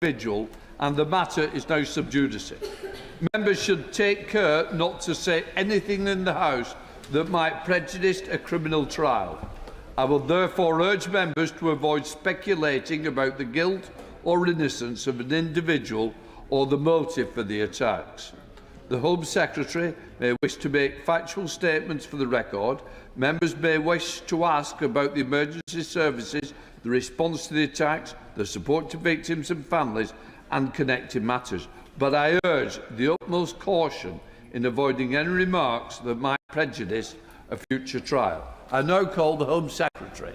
individual, and the matter is now sub judice. Members should take care not to say anything in the House that might prejudice a criminal trial. I will therefore urge members to avoid speculating about the guilt or innocence of an individual or the motive for the attacks. The Home Secretary may wish to make factual statements for the record. Members may wish to ask about the emergency services, the response to the attacks, the support to victims and families, and connected matters. But I urge the utmost caution in avoiding any remarks that might prejudice a future trial. I now call the Home Secretary.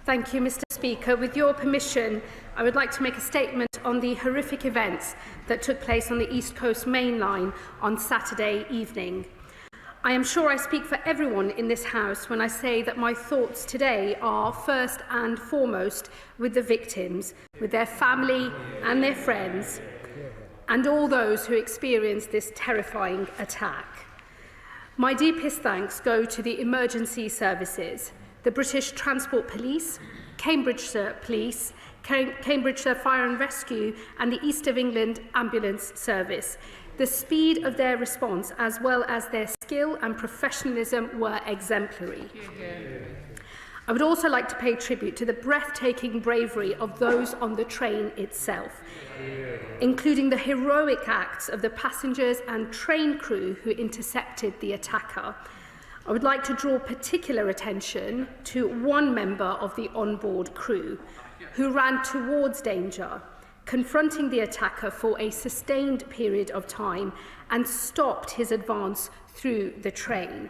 Thank you, Mr. Speaker. With your permission, I would like to make a statement on the horrific events that took place on the East Coast Main Line on Saturday evening. I am sure I speak for everyone in this House when I say that my thoughts today are first and foremost with the victims, with their family and their friends, and all those who experienced this terrifying attack. My deepest thanks go to the emergency services, the British Transport Police, Cambridgeshire Police, Cambridgeshire Fire and Rescue, and the East of England Ambulance Service. The speed of their response, as well as their skill and professionalism, were exemplary. I would also like to pay tribute to the breathtaking bravery of those on the train itself, including the heroic acts of the passengers and train crew who intercepted the attacker. I would like to draw particular attention to one member of the onboard crew who ran towards danger, confronting the attacker for a sustained period of time and stopped his advance through the train.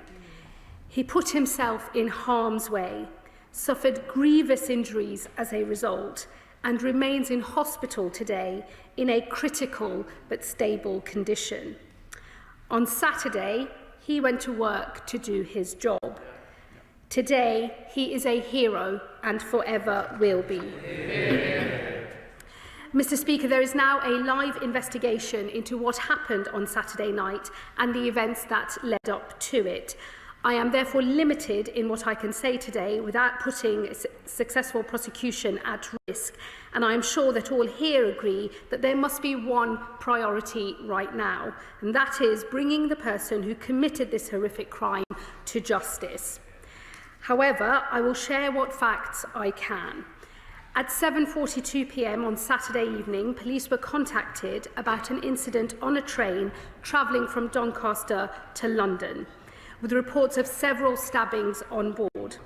He put himself in harm's way, suffered grievous injuries as a result, and remains in hospital today in a critical but stable condition. On Saturday, he went to work to do his job. Today, he is a hero and forever will be. Mr. Speaker, there is now a live investigation into what happened on Saturday night and the events that led up to it. I am therefore limited in what I can say today without putting successful prosecution at risk, and I am sure that all here agree that there must be one priority right now, and that is bringing the person who committed this horrific crime to justice. However, I will share what facts I can. At 7:42 p.m. on Saturday evening, police were contacted about an incident on a train travelling from Doncaster to London, with reports of several stabbings on board.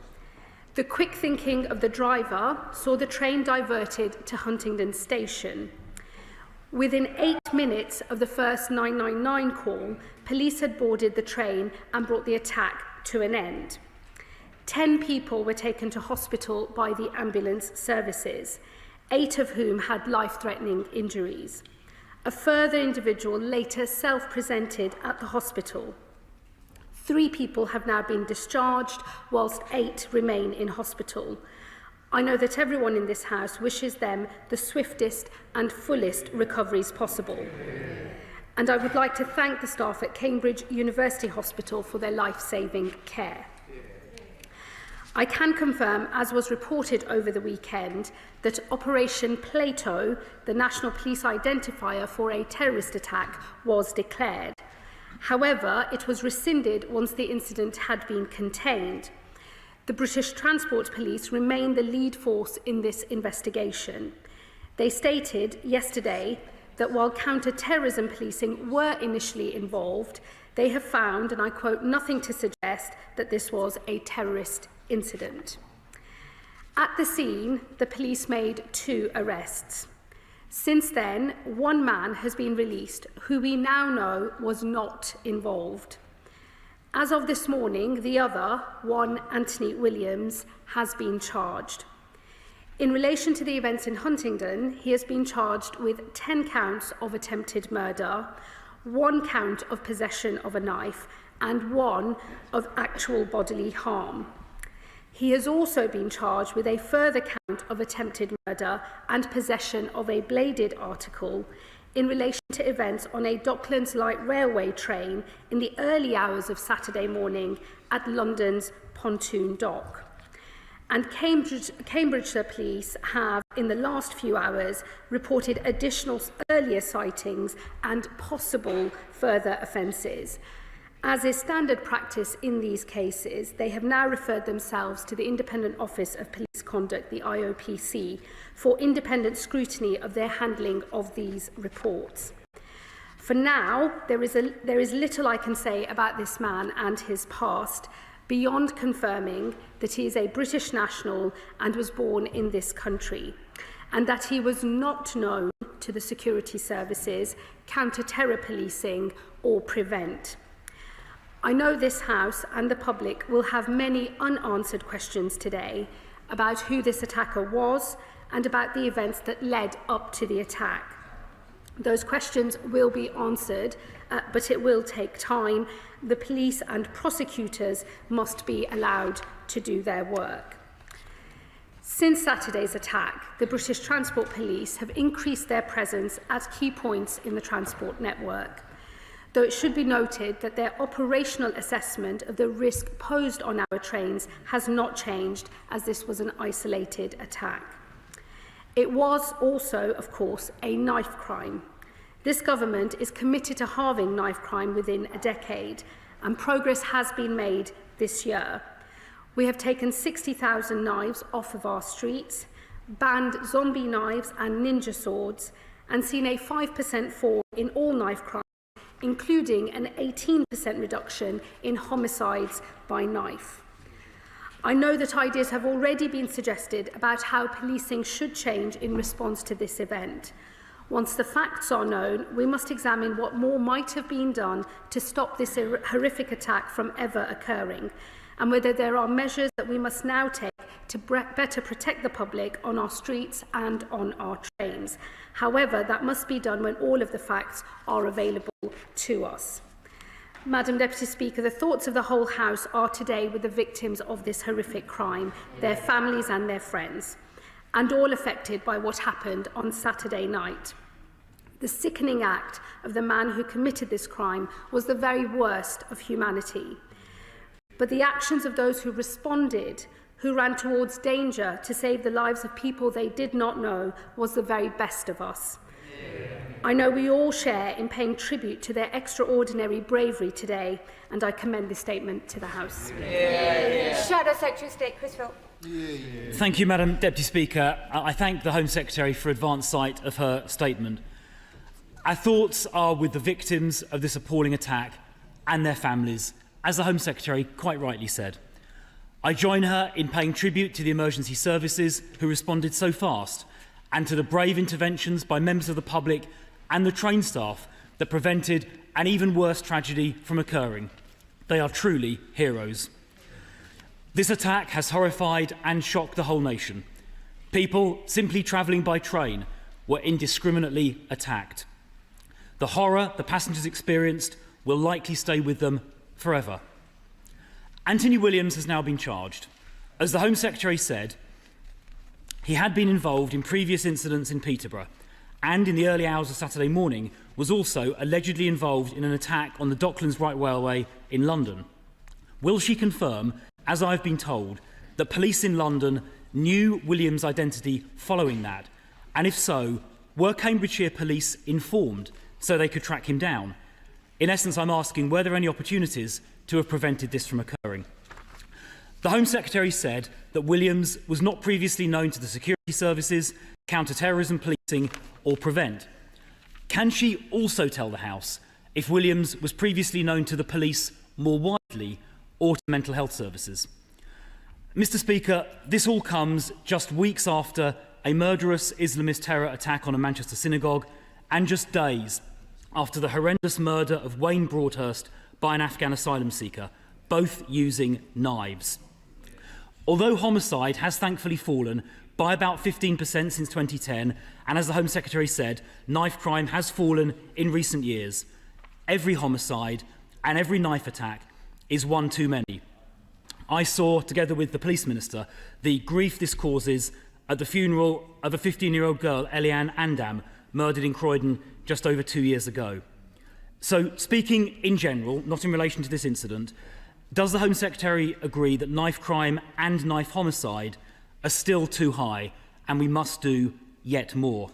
The quick thinking of the driver saw the train diverted to Huntingdon Station. Within 8 minutes of the first 999 call, police had boarded the train and brought the attack to an end. 10 people were taken to hospital by the ambulance services, 8 of whom had life-threatening injuries. A further individual later self-presented at the hospital. 3 people have now been discharged, whilst 8 remain in hospital. I know that everyone in this House wishes them the swiftest and fullest recoveries possible. And I would like to thank the staff at Cambridge University Hospital for their life-saving care. I can confirm, as was reported over the weekend, that Operation Plato, the National Police identifier for a terrorist attack, was declared. However, it was rescinded once the incident had been contained. The British Transport Police remain the lead force in this investigation. They stated yesterday that while counter-terrorism policing were initially involved, they have found, and I quote, nothing to suggest that this was a terrorist incident. At the scene, the police made 2 arrests. Since then, 1 man has been released who we now know was not involved. As of this morning, the other, one Anthony Williams, has been charged. In relation to the events in Huntingdon, he has been charged with 10 counts of attempted murder, 1 count of possession of a knife, and 1 of actual bodily harm. He has also been charged with a further count of attempted murder and possession of a bladed article in relation to events on a Docklands Light Railway train in the early hours of Saturday morning at London's Pontoon Dock. And Cambridgeshire Police have, in the last few hours, reported additional earlier sightings and possible further offences. As is standard practice in these cases, they have now referred themselves to the Independent Office of Police Conduct, the IOPC, for independent scrutiny of their handling of these reports. For now, there is little I can say about this man and his past, beyond confirming that he is a British national and was born in this country, and that he was not known to the security services, counter-terror policing or Prevent. I know this House and the public will have many unanswered questions today about who this attacker was and about the events that led up to the attack. Those questions will be answered, but it will take time. The police and prosecutors must be allowed to do their work. Since Saturday's attack, the British Transport Police have increased their presence at key points in the transport network, though it should be noted that their operational assessment of the risk posed on our trains has not changed, as this was an isolated attack. It was also, of course, a knife crime. This government is committed to halving knife crime within a decade, and progress has been made this year. We have taken 60,000 knives off of our streets, banned zombie knives and ninja swords, and seen a 5% fall in all knife crime, including an 18% reduction in homicides by knife. I know that ideas have already been suggested about how policing should change in response to this event. Once the facts are known, we must examine what more might have been done to stop this horrific attack from ever occurring, and whether there are measures that we must now take to better protect the public on our streets and on our trains. However, that must be done when all of the facts are available to us. Madam Deputy Speaker, the thoughts of the whole House are today with the victims of this horrific crime, their families and their friends, and all affected by what happened on Saturday night. The sickening act of the man who committed this crime was the very worst of humanity. But the actions of those who responded, who ran towards danger to save the lives of people they did not know, was the very best of us. I know we all share in paying tribute to their extraordinary bravery today, and I commend this statement to the House. Shadow Secretary of State Chris Philp. Thank you, Madam Deputy Speaker. I thank the Home Secretary for advance sight of her statement. Our thoughts are with the victims of this appalling attack and their families, as the Home Secretary quite rightly said. I join her in paying tribute to the emergency services who responded so fast, and to the brave interventions by members of the public and the train staff that prevented an even worse tragedy from occurring. They are truly heroes. This attack has horrified and shocked the whole nation. People simply travelling by train were indiscriminately attacked. The horror the passengers experienced will likely stay with them forever. Anthony Williams has now been charged. As the Home Secretary said, he had been involved in previous incidents in Peterborough, and in the early hours of Saturday morning was also allegedly involved in an attack on the Docklands Right Railway in London. Will she confirm, as I've been told, that police in London knew Williams' identity following that? And if so, were Cambridgeshire police informed so they could track him down? In essence, I'm asking, were there any opportunities to have prevented this from occurring? The Home Secretary said that Williams was not previously known to the security services, counter-terrorism policing or Prevent. Can she also tell the House if Williams was previously known to the police more widely or to mental health services? Mr. Speaker, this all comes just weeks after a murderous Islamist terror attack on a Manchester synagogue, and just days after the horrendous murder of Wayne Broadhurst by an Afghan asylum seeker, both using knives. Although homicide has thankfully fallen by about 15% since 2010, and as the Home Secretary said, knife crime has fallen in recent years, every homicide and every knife attack is one too many. I saw, together with the Police Minister, the grief this causes at the funeral of a 15-year-old girl, Eliane Andam, murdered in Croydon just over 2 years ago. So, speaking in general, not in relation to this incident, Does the Home Secretary agree that knife crime and knife homicide are still too high and we must do yet more?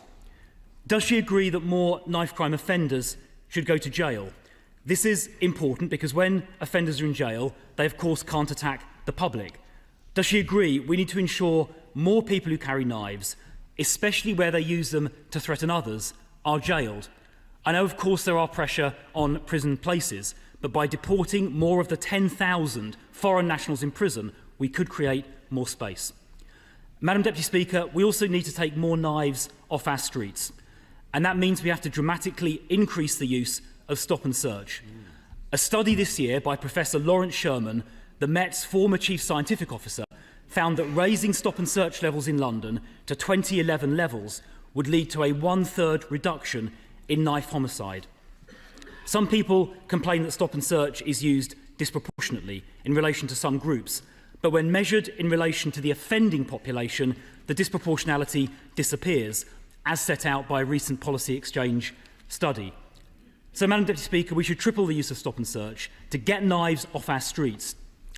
Does she agree that more knife crime offenders should go to jail? This is important because when offenders are in jail, they of course can't attack the public. Does she agree we need to ensure more people who carry knives, especially where they use them to threaten others, are jailed? I know of course there are pressure on prison places, but by deporting more of the 10,000 foreign nationals in prison, we could create more space. Madam Deputy Speaker, we also need to take more knives off our streets. And that means we have to dramatically increase the use of stop and search. A study this year by Professor Lawrence Sherman, the Met's former Chief Scientific Officer, found that raising stop and search levels in London to 2011 levels would lead to a 1/3 reduction in knife homicide. Some people complain that stop and search is used disproportionately in relation to some groups, but when measured in relation to the offending population, the disproportionality disappears, as set out by a recent policy exchange study. So, Madam Deputy Speaker, we should triple the use of stop and search to get knives off our streets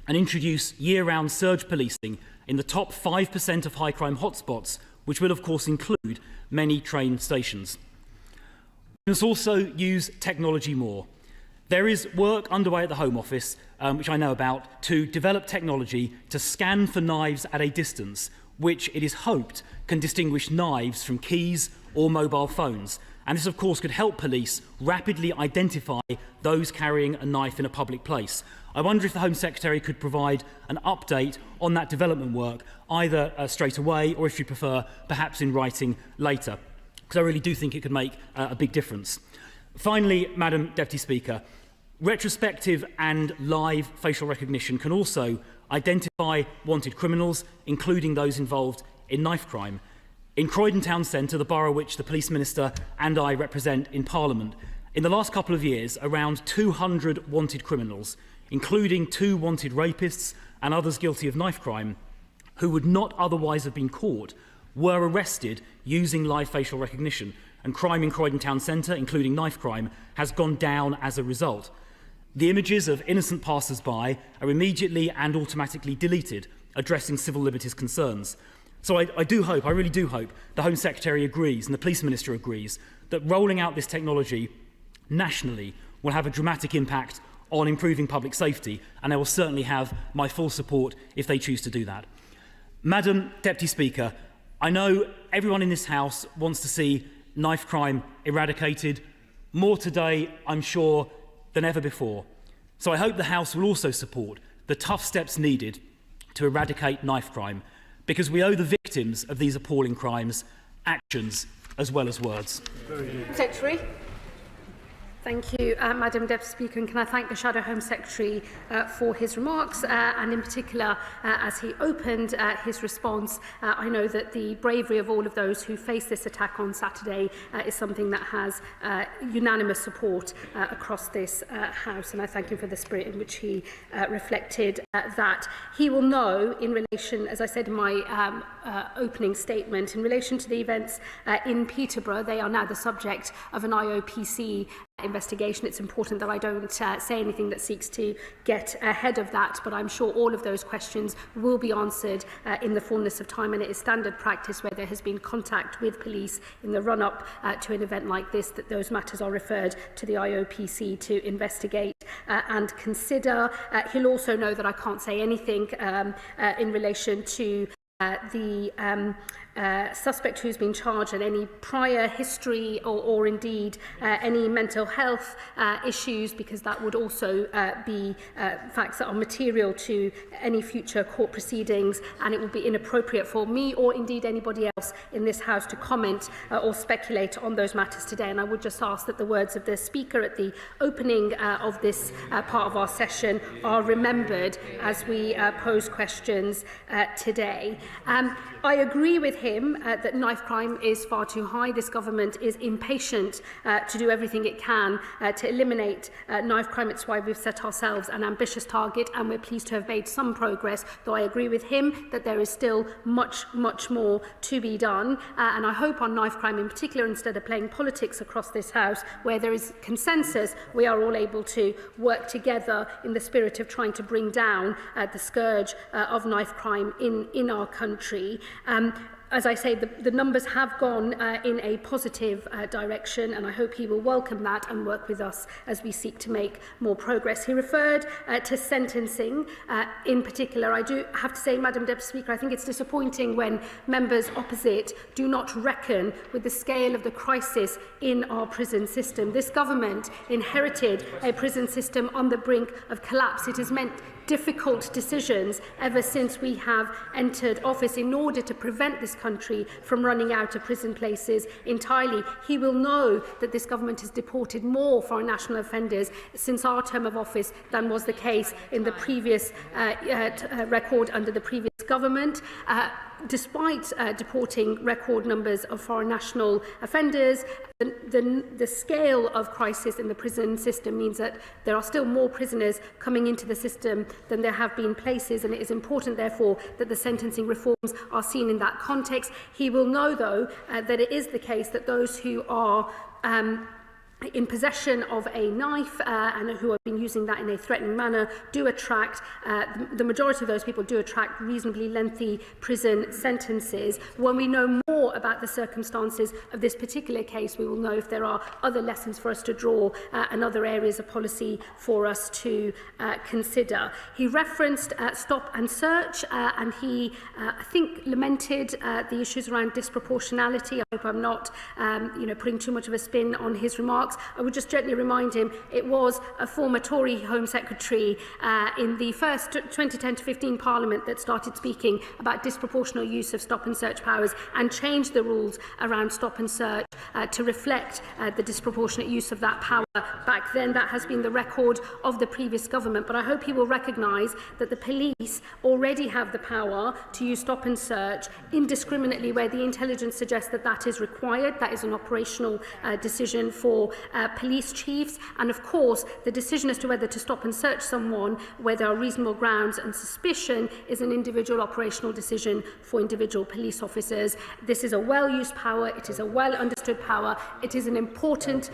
and introduce year-round surge policing in the top 5% of high crime hotspots, which will of course include many train stations. We must also use technology more. There is work underway at the Home Office, which I know about, to develop technology to scan for knives at a distance, which it is hoped can distinguish knives from keys or mobile phones. And this, of course, could help police rapidly identify those carrying a knife in a public place. I wonder if the Home Secretary could provide an update on that development work, either straight away or, if you prefer, perhaps in writing later, because I really do think it could make a big difference. Finally, Madam Deputy Speaker, retrospective and live facial recognition can also identify wanted criminals, including those involved in knife crime. In Croydon Town Centre, the borough which the Police Minister and I represent in Parliament, in the last couple of years, around 200 wanted criminals, including 2 wanted rapists and others guilty of knife crime, who would not otherwise have been caught, were arrested using live facial recognition, and crime in Croydon Town Centre, including knife crime, has gone down as a result. The images of innocent passers-by are immediately and automatically deleted, addressing civil liberties concerns. So I really do hope the Home Secretary agrees and the Police Minister agrees that rolling out this technology nationally will have a dramatic impact on improving public safety, and they will certainly have my full support if they choose to do that. Madam Deputy Speaker, I know everyone in this House wants to see knife crime eradicated, more today, I'm sure, than ever before. So I hope the House will also support the tough steps needed to eradicate knife crime, because we owe the victims of these appalling crimes actions as well as words. Secretary. Thank you, Madam Deputy Speaker, and can I thank the Shadow Home Secretary for his remarks, and in particular, as he opened his response, I know that the bravery of all of those who faced this attack on Saturday is something that has unanimous support across this House, and I thank him for the spirit in which he reflected that. He will know, in relation, as I said in my opening statement, in relation to the events in Peterborough, they are now the subject of an IOPC investigation. It's important that I don't say anything that seeks to get ahead of that, but I'm sure all of those questions will be answered in the fullness of time, and it is standard practice where there has been contact with police in the run-up to an event like this that those matters are referred to the IOPC to investigate and consider. He'll also know that I can't say anything in relation to the suspect who's been charged and any prior history or indeed any mental health issues, because that would also be facts that are material to any future court proceedings, and it would be inappropriate for me or indeed anybody else in this House to comment or speculate on those matters today. And I would just ask that the words of the Speaker at the opening of this part of our session are remembered as we pose questions today. I agree with him that knife crime is far too high. This government is impatient to do everything it can to eliminate knife crime. It's why we've set ourselves an ambitious target, and we're pleased to have made some progress, though I agree with him that there is still much more to be done. And I hope on knife crime in particular, instead of playing politics across this House, where there is consensus, we are all able to work together in the spirit of trying to bring down the scourge of knife crime in our country. As I say, the numbers have gone in a positive direction, and I hope he will welcome that and work with us as we seek to make more progress. He referred to sentencing in particular. I do have to say, Madam Deputy Speaker, I think it's disappointing when members opposite do not reckon with the scale of the crisis in our prison system. This government inherited a prison system on the brink of collapse. It has meant difficult decisions ever since we have entered office in order to prevent this country from running out of prison places entirely. He will know that this government has deported more foreign national offenders since our term of office than was the case in the previous record under the previous government. Despite deporting record numbers of foreign national offenders, the scale of crisis in the prison system means that there are still more prisoners coming into the system than there have been places, and it is important, therefore, that the sentencing reforms are seen in that context. He will know, though, that it is the case that those who are in possession of a knife and who have been using that in a threatening manner do attract, the majority of those people do attract reasonably lengthy prison sentences. When we know more about the circumstances of this particular case, we will know if there are other lessons for us to draw and other areas of policy for us to consider. He referenced stop and search, and he, I think, lamented the issues around disproportionality. I hope I'm not putting too much of a spin on his remarks. I would just gently remind him it was a former Tory Home Secretary in the first 2010 to 15 Parliament that started speaking about disproportionate use of stop and search powers and changed the rules around stop and search to reflect the disproportionate use of that power back then. That has been the record of the previous government, but I hope he will recognise that the police already have the power to use stop and search indiscriminately where the intelligence suggests that that is required. That is an operational decision for police chiefs, and of course the decision as to whether to stop and search someone where there are reasonable grounds and suspicion is an individual operational decision for individual police officers. This is a well-used power, it is a well-understood power, it is an important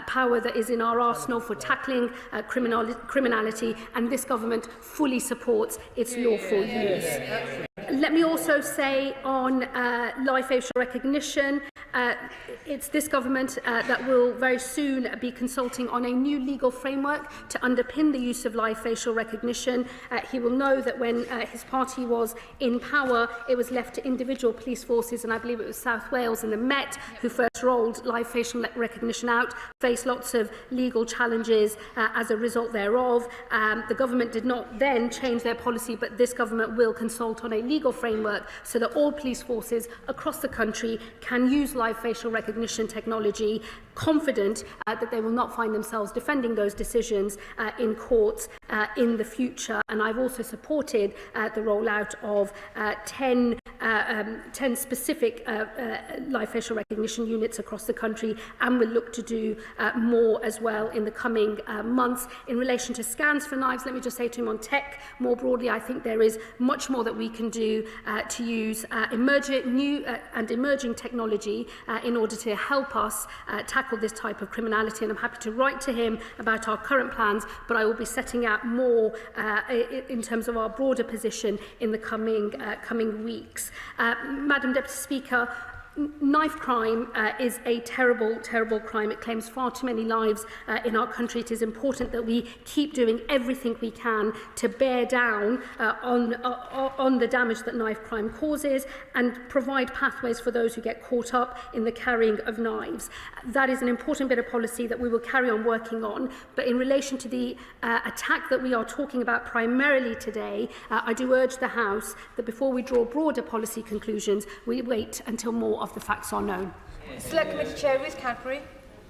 power that is in our arsenal for tackling criminality, and this government fully supports its lawful use. Let me also say on live facial recognition, it's this government that will very soon be consulting on a new legal framework to underpin the use of live facial recognition. He will know that when his party was in power, it was left to individual police forces, and I believe it was South Wales and the Met who first rolled live facial recognition out, faced lots of legal challenges as a result thereof. The government did not then change their policy, but this government will consult on a legal framework so that all police forces across the country can use live facial recognition technology, confident that they will not find themselves defending those decisions in courts in the future. And I've also supported the rollout of 10 specific live facial recognition units across the country, and will look to do more as well in the coming months. In relation to scans for knives, let me just say to him on tech more broadly, I think there is much more that we can do to use emerging technology in order to help us tackle this type of criminality, and I'm happy to write to him about our current plans, but I will be setting out more in terms of our broader position in the coming weeks. Madam Deputy Speaker, knife crime is a terrible, terrible crime. It claims far too many lives in our country. It is important that we keep doing everything we can to bear down on the damage that knife crime causes and provide pathways for those who get caught up in the carrying of knives. That is an important bit of policy that we will carry on working on. But in relation to the attack that we are talking about primarily today, I do urge the House that before we draw broader policy conclusions, we wait until more of the facts are known. Select Committee Chair Ruth Cadbury.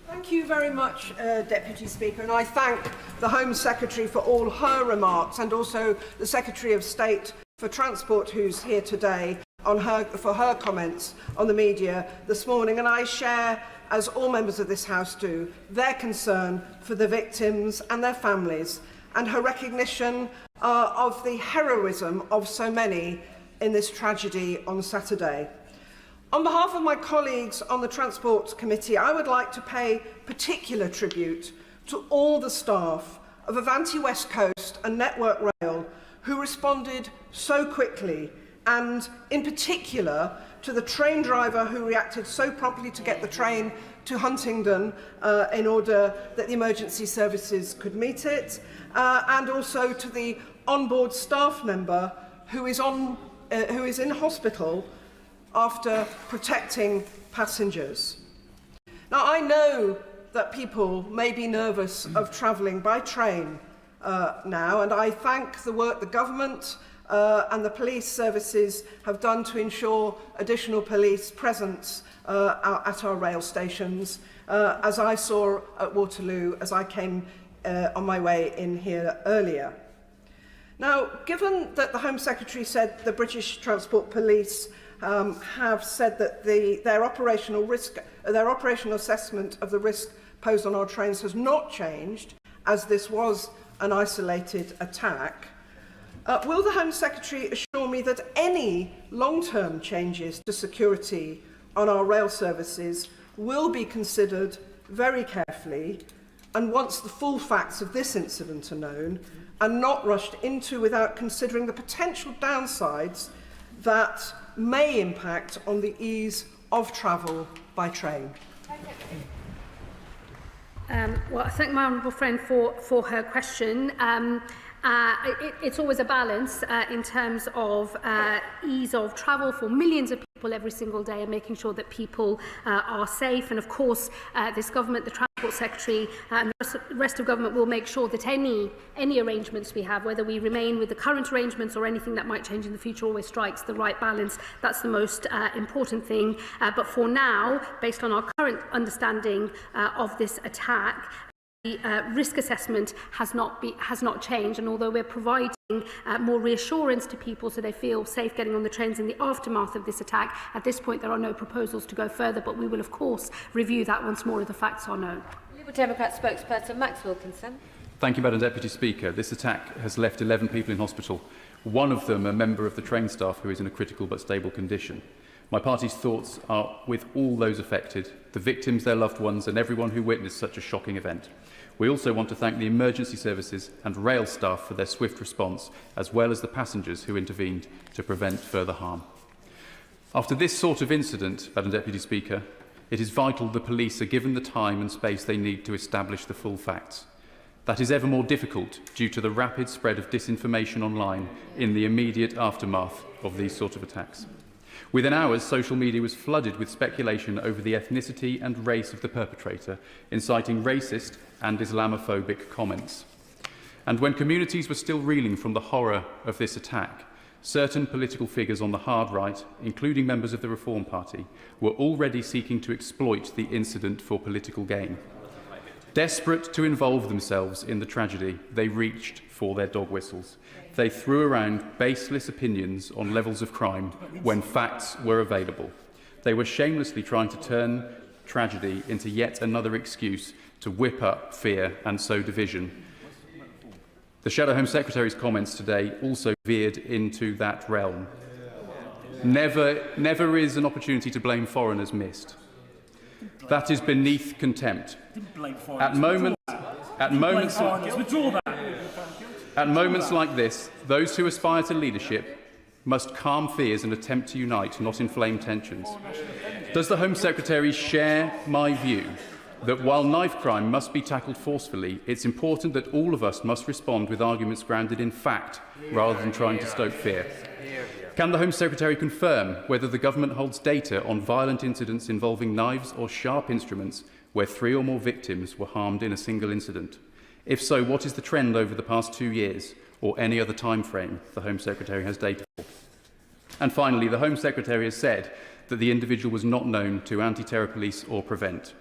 Thank you very much, Deputy Speaker, and I thank the Home Secretary for all her remarks, and also the Secretary of State for Transport, who's here today, for her comments on the media this morning, and I share, as all members of this House do, their concern for the victims and their families, and her recognition of the heroism of so many in this tragedy on Saturday. On behalf of my colleagues on the Transport Committee, I would like to pay particular tribute to all the staff of Avanti West Coast and Network Rail who responded so quickly, and in particular to the train driver who reacted so promptly to get the train to Huntingdon in order that the emergency services could meet it, and also to the onboard staff member who is in hospital after protecting passengers. Now, I know that people may be nervous of travelling by train now, and I thank the work the government and the police services have done to ensure additional police presence at our rail stations, as I saw at Waterloo as I came on my way in here earlier. Now, given that the Home Secretary said the British Transport Police have said that their operational assessment of the risk posed on our trains has not changed, as this was an isolated attack, will the Home Secretary assure me that any long-term changes to security on our rail services will be considered very carefully, and once the full facts of this incident are known, and not rushed into without considering the potential downsides that may impact on the ease of travel by train? Well, I thank my honourable friend for her question. It's always a balance in terms of ease of travel for millions of people every single day, and making sure that people are safe. And of course, this government, the Transport Secretary and the rest of government will make sure that any arrangements we have, whether we remain with the current arrangements or anything that might change in the future, always strikes the right balance. That's the most important thing. But for now, based on our current understanding of this attack, the risk assessment has not changed, and although we're providing more reassurance to people so they feel safe getting on the trains in the aftermath of this attack, at this point there are no proposals to go further, but we will of course review that once more of the facts are known. Liberal Democrat spokesperson Max Wilkinson. Thank you, Madam Deputy Speaker. This attack has left 11 people in hospital, one of them a member of the train staff who is in a critical but stable condition. My party's thoughts are with all those affected, the victims, their loved ones, and everyone who witnessed such a shocking event. We also want to thank the emergency services and rail staff for their swift response, as well as the passengers who intervened to prevent further harm. After this sort of incident, Madam Deputy Speaker, it is vital the police are given the time and space they need to establish the full facts. That is ever more difficult due to the rapid spread of disinformation online in the immediate aftermath of these sort of attacks. Within hours, social media was flooded with speculation over the ethnicity and race of the perpetrator, inciting racist and Islamophobic comments. And when communities were still reeling from the horror of this attack, certain political figures on the hard right, including members of the Reform Party, were already seeking to exploit the incident for political gain. Desperate to involve themselves in the tragedy, they reached for their dog whistles. They threw around baseless opinions on levels of crime when facts were available. They were shamelessly trying to turn tragedy into yet another excuse to whip up fear and sow division. The Shadow Home Secretary's comments today also veered into that realm. Never is an opportunity to blame foreigners missed. That is beneath contempt. At moments like this, those who aspire to leadership must calm fears and attempt to unite, not inflame tensions. Does the Home Secretary share my view that while knife crime must be tackled forcefully, it's important that all of us must respond with arguments grounded in fact rather than trying to stoke fear? Can the Home Secretary confirm whether the government holds data on violent incidents involving knives or sharp instruments where 3 or more victims were harmed in a single incident? If so, what is the trend over the past 2 years or any other time frame the Home Secretary has data for? And finally, the Home Secretary has said that the individual was not known to anti-terror police or Prevent.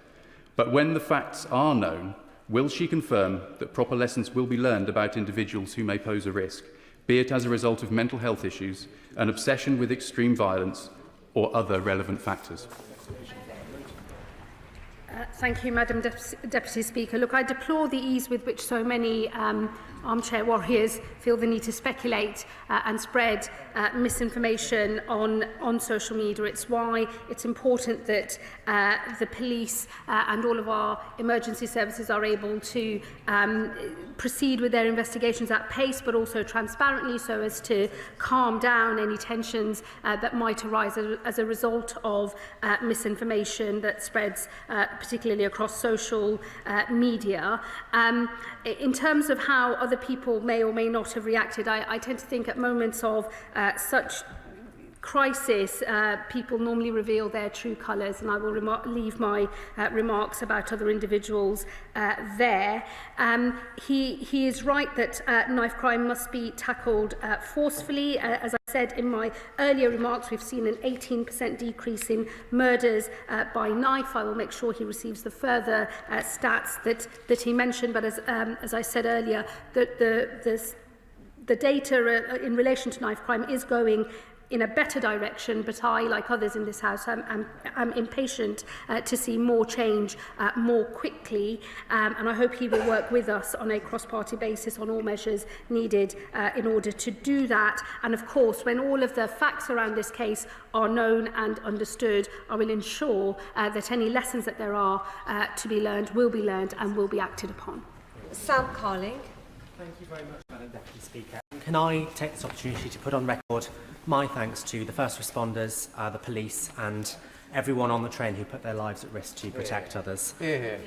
But when the facts are known, will she confirm that proper lessons will be learned about individuals who may pose a risk? be it as a result of mental health issues, an obsession with extreme violence, or other relevant factors. Thank you, Madam Deputy Speaker. Look, I deplore the ease with which so many armchair warriors feel the need to speculate and spread misinformation on social media. It's why it's important that the police and all of our emergency services are able to proceed with their investigations at pace, but also transparently, so as to calm down any tensions that might arise as a result of misinformation that spreads particularly across social media. In terms of how other people may or may not have reacted, I tend to think at moments of such crisis, people normally reveal their true colours, and I will leave my remarks about other individuals there. He is right that knife crime must be tackled forcefully. As I said in my earlier remarks, we've seen an 18% decrease in murders by knife. I will make sure he receives the further stats that he mentioned, but as I said earlier, the data in relation to knife crime is going in a better direction, but I, like others in this House, am impatient to see more change more quickly, and I hope he will work with us on a cross-party basis on all measures needed in order to do that. And of course, when all of the facts around this case are known and understood, I will ensure that any lessons that there are to be learned will be learned and will be acted upon. Sam Carling. Thank you very much, Madam Deputy Speaker. Can I take this opportunity to put on record my thanks to the first responders, the police and everyone on the train who put their lives at risk to protect others.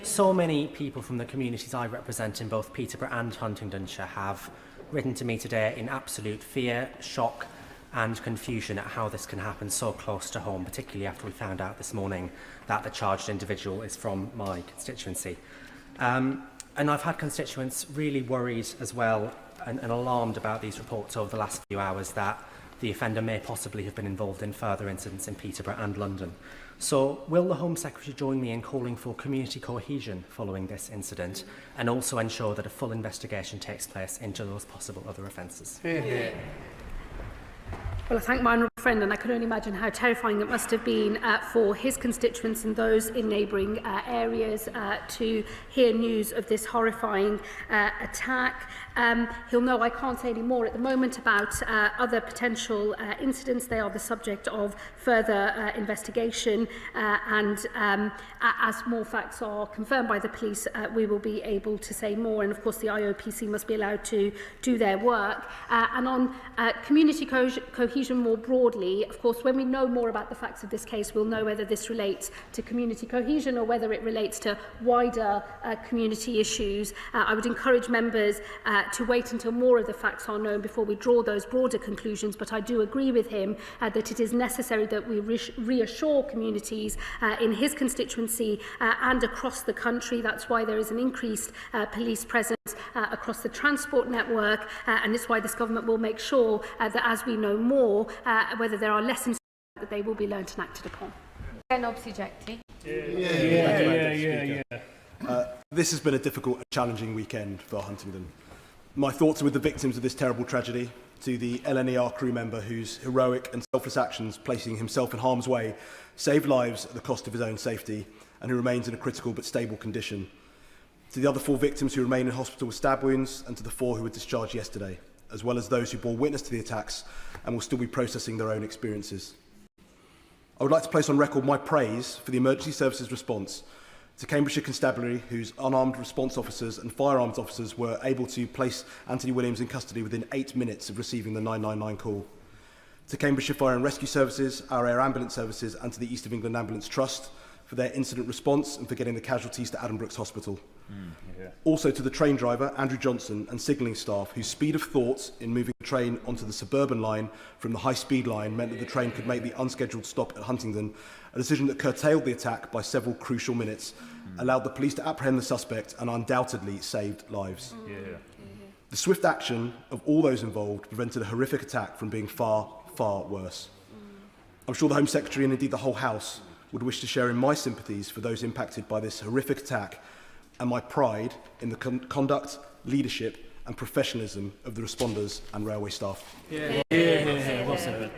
So many people from the communities I represent in both Peterborough and Huntingdonshire have written to me today in absolute fear, shock and confusion at how this can happen so close to home, particularly after we found out this morning that the charged individual is from my constituency. And I've had constituents really worried as well and alarmed about these reports over the last few hours that the offender may possibly have been involved in further incidents in Peterborough and London. So will the Home Secretary join me in calling for community cohesion following this incident and also ensure that a full investigation takes place into those possible other offences? Well, I thank my honourable friend, and I can only imagine how terrifying it must have been for his constituents and those in neighbouring areas to hear news of this horrifying attack. He'll know I can't say any more at the moment about other potential incidents. They are the subject of further investigation, and as more facts are confirmed by the police, we will be able to say more. And of course, the IOPC must be allowed to do their work. And on community cohesion more broadly, of course, when we know more about the facts of this case, we'll know whether this relates to community cohesion or whether it relates to wider community issues. I would encourage members to wait until more of the facts are known before we draw those broader conclusions, but I do agree with him that it is necessary that we reassure communities in his constituency and across the country. That's why there is an increased police presence across the transport network, and it's why this government will make sure that as we know more, whether there are lessons that they will be learned and acted upon. This has been a difficult and challenging weekend for Huntingdon. My thoughts are with the victims of this terrible tragedy, to the LNER crew member whose heroic and selfless actions, placing himself in harm's way, saved lives at the cost of his own safety, and who remains in a critical but stable condition. To the other 4 victims who remain in hospital with stab wounds, and to the 4 who were discharged yesterday, as well as those who bore witness to the attacks and will still be processing their own experiences. I would like to place on record my praise for the emergency services response, to Cambridgeshire Constabulary, whose unarmed response officers and firearms officers were able to place Anthony Williams in custody within 8 minutes of receiving the 999 call. To Cambridgeshire Fire and Rescue Services, our Air Ambulance Services and to the East of England Ambulance Trust for their incident response and for getting the casualties to Addenbrooke's Hospital. Also to the train driver, Andrew Johnson, and signalling staff, whose speed of thought in moving the train onto the suburban line from the high-speed line meant that the train could make the unscheduled stop at Huntingdon, a decision that curtailed the attack by several crucial minutes, allowed the police to apprehend the suspect and undoubtedly saved lives. The swift action of all those involved prevented a horrific attack from being far, far worse. I'm sure the Home Secretary and indeed the whole House would wish to share in my sympathies for those impacted by this horrific attack and my pride in the conduct, leadership and professionalism of the responders and railway staff. Well said.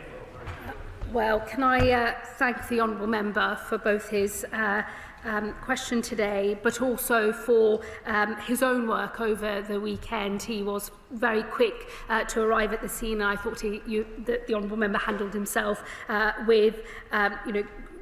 Well, can I thank the Honourable Member for both his question today, but also for his own work over the weekend. He was very quick to arrive at the scene. I thought that the Honourable Member handled himself with,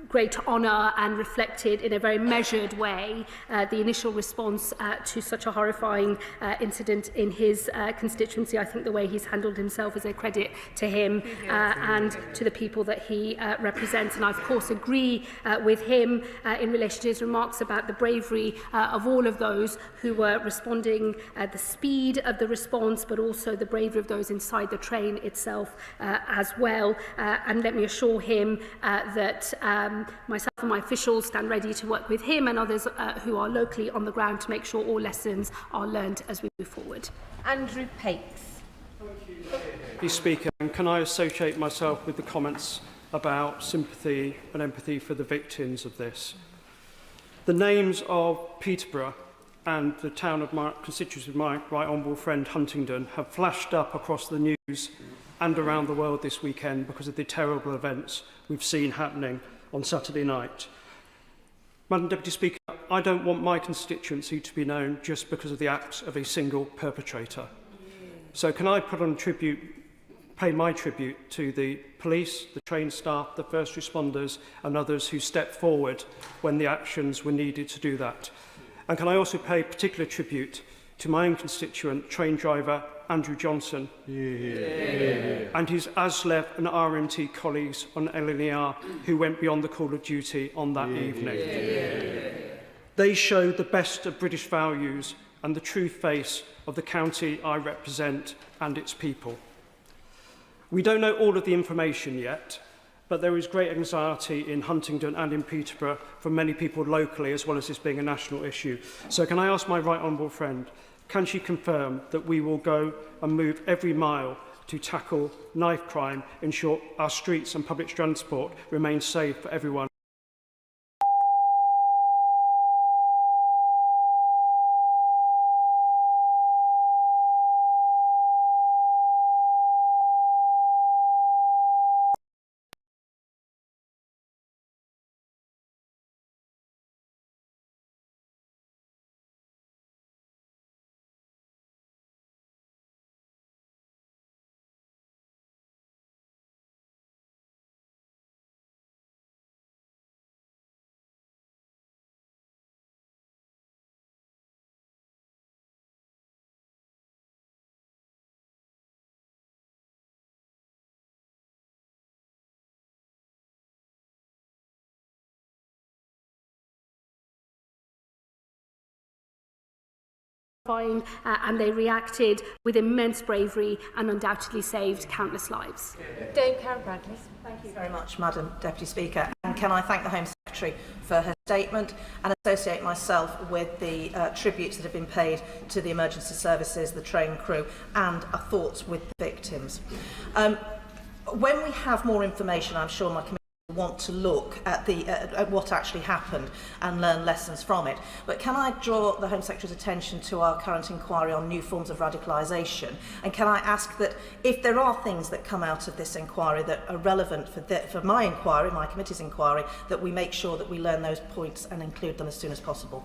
great honour and reflected in a very measured way the initial response to such a horrifying incident in his constituency. I think the way he's handled himself is a credit to him and to the people that he represents. And I, of course, agree with him in relation to his remarks about the bravery of all of those who were responding, the speed of the response, but also the bravery of those inside the train itself as well. And let me assure him that myself and my officials stand ready to work with him and others who are locally on the ground to make sure all lessons are learned as we move forward. Andrew Pakes. Deputy Speaker, and can I associate myself with the comments about sympathy and empathy for the victims of this? The names of Peterborough and the town of my constituency of my right honourable friend Huntingdon have flashed up across the news and around the world this weekend because of the terrible events we've seen happening on Saturday night. Madam Deputy Speaker, I don't want my constituency to be known just because of the acts of a single perpetrator. So can I pay my tribute to the police, the train staff, the first responders and others who stepped forward when the actions were needed to do that. And can I also pay particular tribute to my own constituent, train driver Andrew Johnson, and his ASLEF and RMT colleagues on LNER who went beyond the call of duty on that evening. They showed the best of British values and the true face of the county I represent and its people. We don't know all of the information yet, but there is great anxiety in Huntingdon and in Peterborough from many people locally, as well as this being a national issue. So can I ask my right honourable friend, can she confirm that we will go and move every mile to tackle knife crime, ensure our streets and public transport remain safe for everyone? And they reacted with immense bravery and undoubtedly saved countless lives. Dame Karen Bradley. Thank you very much, Madam Deputy Speaker. And can I thank the Home Secretary for her statement and associate myself with the tributes that have been paid to the emergency services, the train crew, and our thoughts with the victims. When we have more information, I'm sure my committee want to look at what actually happened and learn lessons from it. But can I draw the Home Secretary's attention to our current inquiry on new forms of radicalisation? And can I ask that if there are things that come out of this inquiry that are relevant for my inquiry, my committee's inquiry, that we make sure that we learn those points and include them as soon as possible?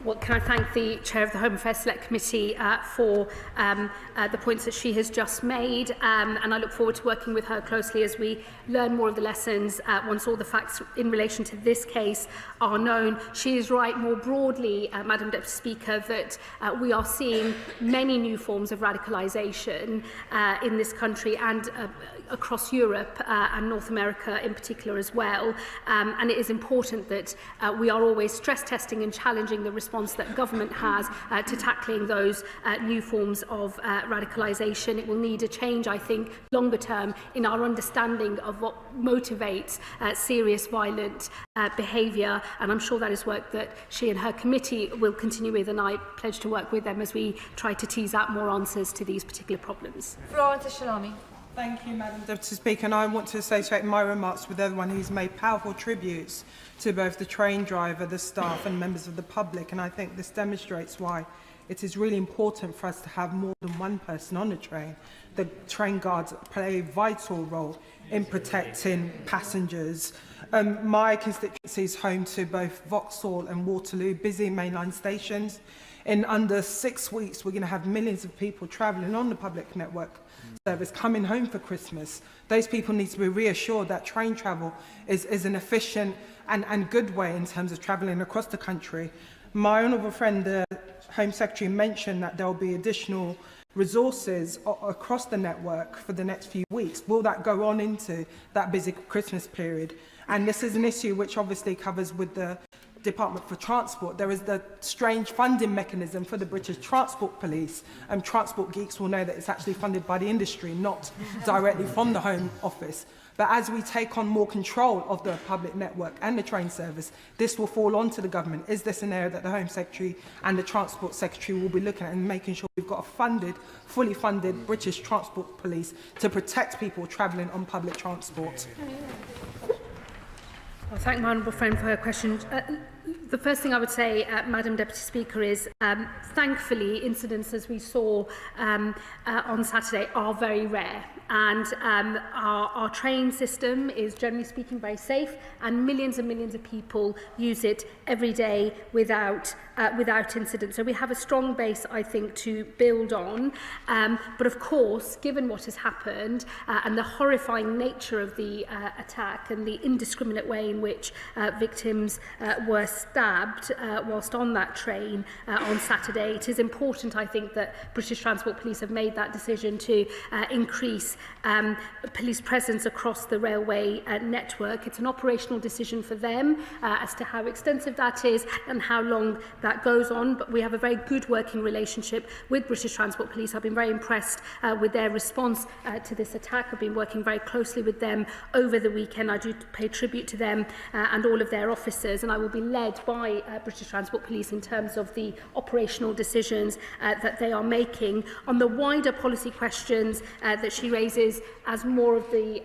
Well, can I thank the Chair of the Home Affairs Select Committee for the points that she has just made, and I look forward to working with her closely as we learn more of the lessons once all the facts in relation to this case are known. She is right more broadly, Madam Deputy Speaker, that we are seeing many new forms of radicalisation in this country and across Europe and North America in particular as well. And it is important that we are always stress testing and challenging the response that government has to tackling those new forms of radicalisation. It will need a change, I think, longer term in our understanding of what motivates serious violent behaviour, and I'm sure that is work that she and her committee will continue with, and I pledge to work with them as we try to tease out more answers to these particular problems. Florence Shalami. Thank you, Madam Deputy Speaker, and I want to associate my remarks with everyone who's made powerful tributes to both the train driver, the staff and members of the public, and I think this demonstrates why it is really important for us to have more than one person on the train. The train guards play a vital role in protecting passengers. My constituency is home to both Vauxhall and Waterloo, busy mainline stations. In under 6 weeks, we're going to have millions of people travelling on the public network service coming home for Christmas. Those people need to be reassured that train travel is an efficient and good way in terms of travelling across the country. My honourable friend, the Home Secretary, mentioned that there will be additional resources across the network for the next few weeks. Will that go on into that busy Christmas period? And this is an issue which obviously covers with the Department for Transport. There is the strange funding mechanism for the British Transport Police. Transport geeks will know that it's actually funded by the industry, not directly from the Home Office. But as we take on more control of the public network and the train service, this will fall onto the government. Is this an area that the Home Secretary and the Transport Secretary will be looking at and making sure we've got a funded, fully funded British Transport Police to protect people travelling on public transport? Well, thank my honourable friend for her question. The first thing I would say, Madam Deputy Speaker, is thankfully incidents as we saw on Saturday are very rare, and our train system is generally speaking very safe, and millions of people use it every day without incident. So we have a strong base, I think, to build on. But of course, given what has happened and the horrifying nature of the attack and the indiscriminate way in which victims were stabbed whilst on that train on Saturday, it is important, I think, that British Transport Police have made that decision to increase police presence across the railway network. It's an operational decision for them as to how extensive that is and how long that goes on, but we have a very good working relationship with British Transport Police. I've been very impressed with their response to this attack. I've been working very closely with them over the weekend. I do pay tribute to them and all of their officers, and I will be led by British Transport Police in terms of the operational decisions that they are making. On the wider policy questions that she raises, as more of the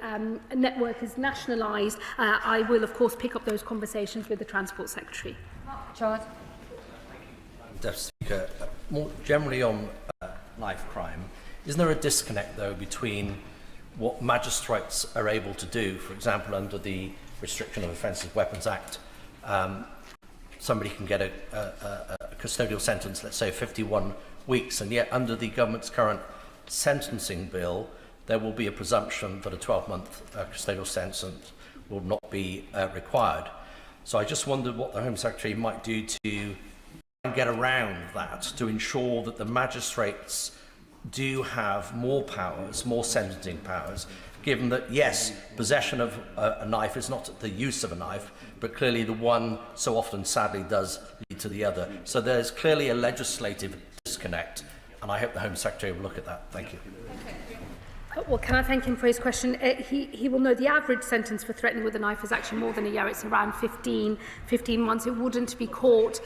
network is nationalised, I will of course pick up those conversations with the Transport Secretary. Chard. Deputy Speaker, more generally on knife crime, isn't there a disconnect though between what magistrates are able to do? For example, under the Restriction of Offensive Weapons Act, somebody can get a custodial sentence, let's say 51 weeks, and yet under the government's current sentencing bill, there will be a presumption that a 12-month custodial sentence will not be required. So I just wondered what the Home Secretary might do to get around that, to ensure that the magistrates do have more powers, more sentencing powers, given that, yes, possession of a knife is not the use of a knife, but clearly the one so often sadly does lead to the other. So there's clearly a legislative disconnect, and I hope the Home Secretary will look at that. Thank you. Well, can I thank him for his question? He will know the average sentence for threatening with a knife is actually more than a year. It's around 15 months. It wouldn't be caught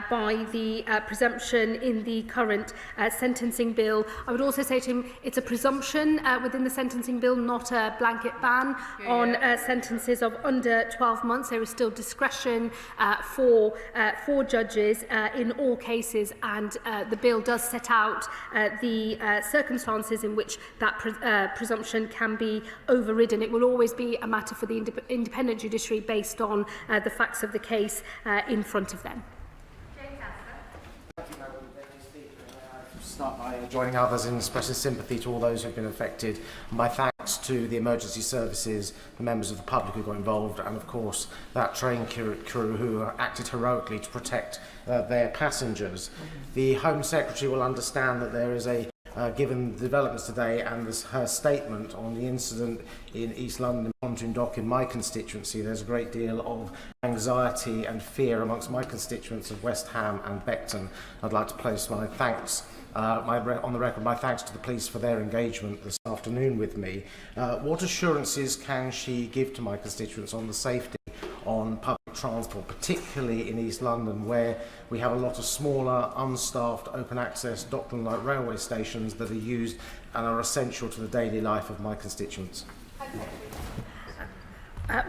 by the presumption in the current sentencing bill. I would also say to him, it's a presumption within the sentencing bill, not a blanket ban on sentences of under 12 months. There is still discretion for judges in all cases, and the bill does set out the circumstances in which that presumption can be overridden. It will always be a matter for the independent judiciary based on the facts of the case in front of them. Start by joining others in expressing sympathy to all those who've been affected. My thanks to the emergency services, the members of the public who got involved, and of course that train crew who acted heroically to protect their passengers. The Home Secretary will understand that there is a given the developments today and her statement on the incident in East London, Pontoon Dock in my constituency, there's a great deal of anxiety and fear amongst my constituents of West Ham and Beckton. I'd like to place my thanks on the record, my thanks to the police for their engagement this afternoon with me. What assurances can she give to my constituents on the safety on public transport, particularly in East London, where we have a lot of smaller, unstaffed, open access, Dockland-like railway stations that are used and are essential to the daily life of my constituents.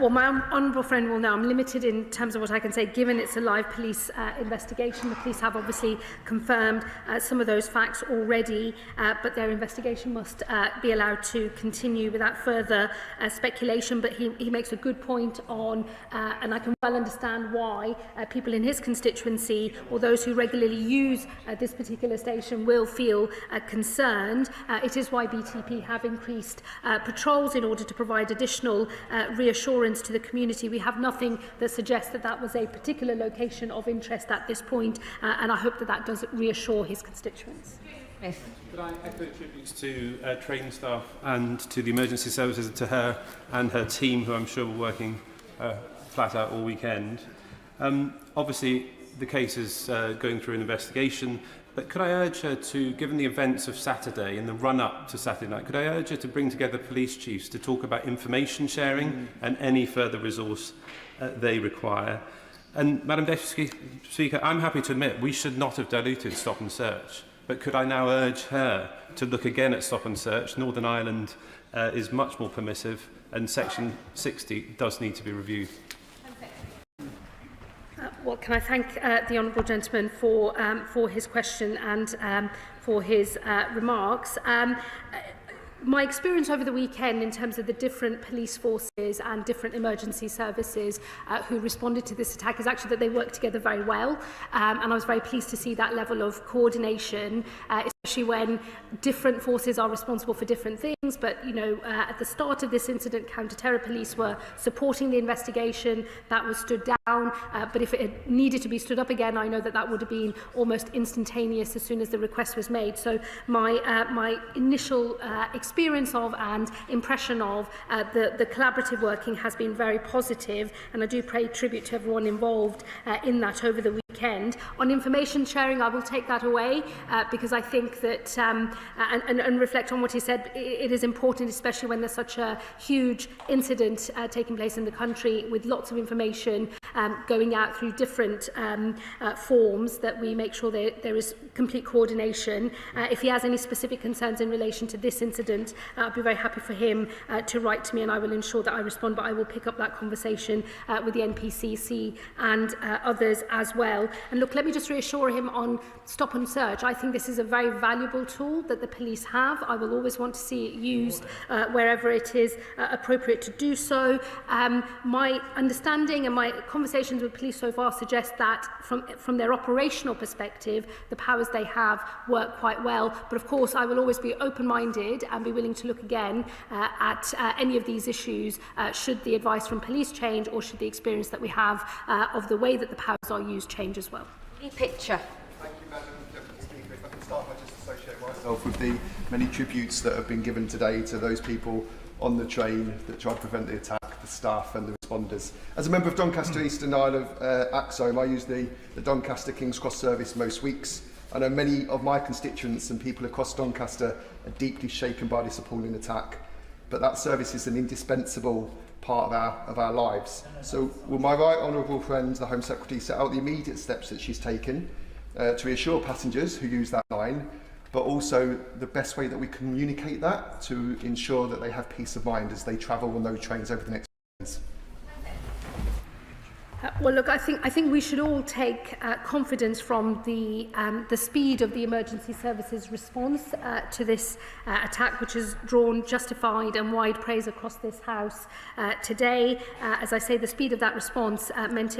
Well, my honourable friend will know I'm limited in terms of what I can say, given it's a live police investigation. The police have obviously confirmed some of those facts already, but their investigation must be allowed to continue without further speculation. But he makes a good point on, and I can well understand why people in his constituency or those who regularly use this particular station will feel concerned. It is why BTP have increased patrols in order to provide additional reassurance to the community. We have nothing that suggests that that was a particular location of interest at this point, and I hope that that does reassure his constituents. Yes. Could I echo tributes to train staff and to the emergency services, to her and her team, who I'm sure were working flat out all weekend. Obviously, the case is going through an investigation, but could I urge her to, given the events of Saturday and the run-up to Saturday night, could I urge her to bring together police chiefs to talk about information sharing and any further resource they require? And, Madam Deputy Speaker, I'm happy to admit we should not have diluted stop and search, but could I now urge her to look again at stop and search? Northern Ireland is much more permissive, and Section 60 does need to be reviewed. Well, can I thank the honourable gentleman for his question and for his remarks. My experience over the weekend in terms of the different police forces and different emergency services who responded to this attack is actually that they work together very well, and I was very pleased to see that level of coordination, especially when different forces are responsible for different things. But you know, at the start of this incident, counter-terror police were supporting the investigation. That was stood down, but if it had needed to be stood up again, I know that that would have been almost instantaneous as soon as the request was made. So my initial experience of and impression of the collaborative working has been very positive, and I do pay tribute to everyone involved in that over the weekend. On information sharing, I will take that away because I think that, and reflect on what he said, it is important, especially when there's such a huge incident taking place in the country with lots of information going out through different forms, that we make sure that there is complete coordination. If he has any specific concerns in relation to this incident, I'll be very happy for him to write to me, and I will ensure that I respond, but I will pick up that conversation with the NPCC and others as well. And look, let me just reassure him on stop and search. I think this is a very valuable tool that the police have. I will always want to see it used wherever it is appropriate to do so. My understanding and my conversations with police so far suggest that from their operational perspective, the powers they have work quite well. But of course, I will always be open-minded and be willing to look again at any of these issues should the advice from police change, or should the experience that we have of the way that the powers are used change as well. Picture. Thank you, Madam Deputy Speaker. If I can start by just associating myself with the many tributes that have been given today to those people on the train that tried to prevent the attack, the staff and the responders. As a member of Doncaster Eastern Isle of Axome, I use the Doncaster King's Cross service most weeks. I know many of my constituents and people across Doncaster are deeply shaken by this appalling attack, but that service is an indispensable part of our lives. So will my right honourable friend, the Home Secretary, set out the immediate steps that she's taken to reassure passengers who use that line, but also the best way that we communicate that to ensure that they have peace of mind as they travel on those trains over the next days? Well, look, I think we should all take confidence from the speed of the emergency services response to this attack, which has drawn justified and wide praise across this House today. As I say, the speed of that response meant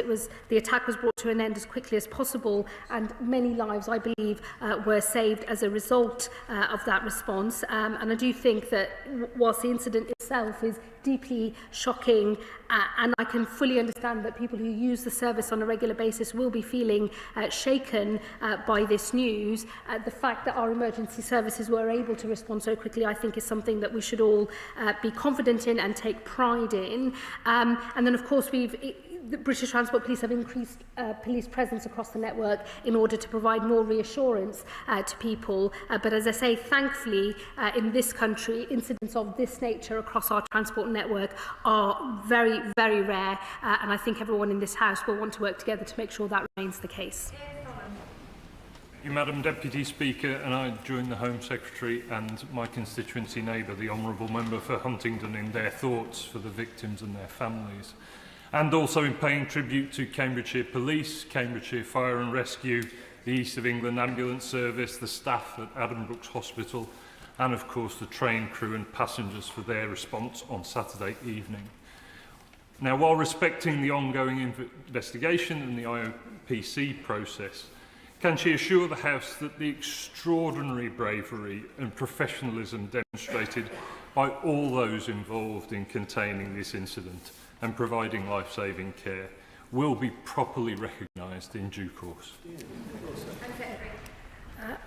the attack was brought to an end as quickly as possible, and many lives, I believe, were saved as a result of that response. And I do think that whilst the incident itself is deeply shocking, and I can fully understand that people who use the service on a regular basis will be feeling shaken by this news. The fact that our emergency services were able to respond so quickly, I think, is something that we should all be confident in and take pride in. And then, of course, the British Transport Police have increased police presence across the network in order to provide more reassurance to people. But as I say, thankfully, in this country, incidents of this nature across our transport network are very, very rare. And I think everyone in this House will want to work together to make sure that remains the case. Madam Deputy Speaker, and I join the Home Secretary and my constituency neighbour, the Honourable Member for Huntingdon, in their thoughts for the victims and their families, and also in paying tribute to Cambridgeshire Police, Cambridgeshire Fire and Rescue, the East of England Ambulance Service, the staff at Addenbrooke's Hospital, and of course the train crew and passengers for their response on Saturday evening. Now, while respecting the ongoing investigation and the IOPC process, can she assure the House that the extraordinary bravery and professionalism demonstrated by all those involved in containing this incident and providing life-saving care will be properly recognised in due course?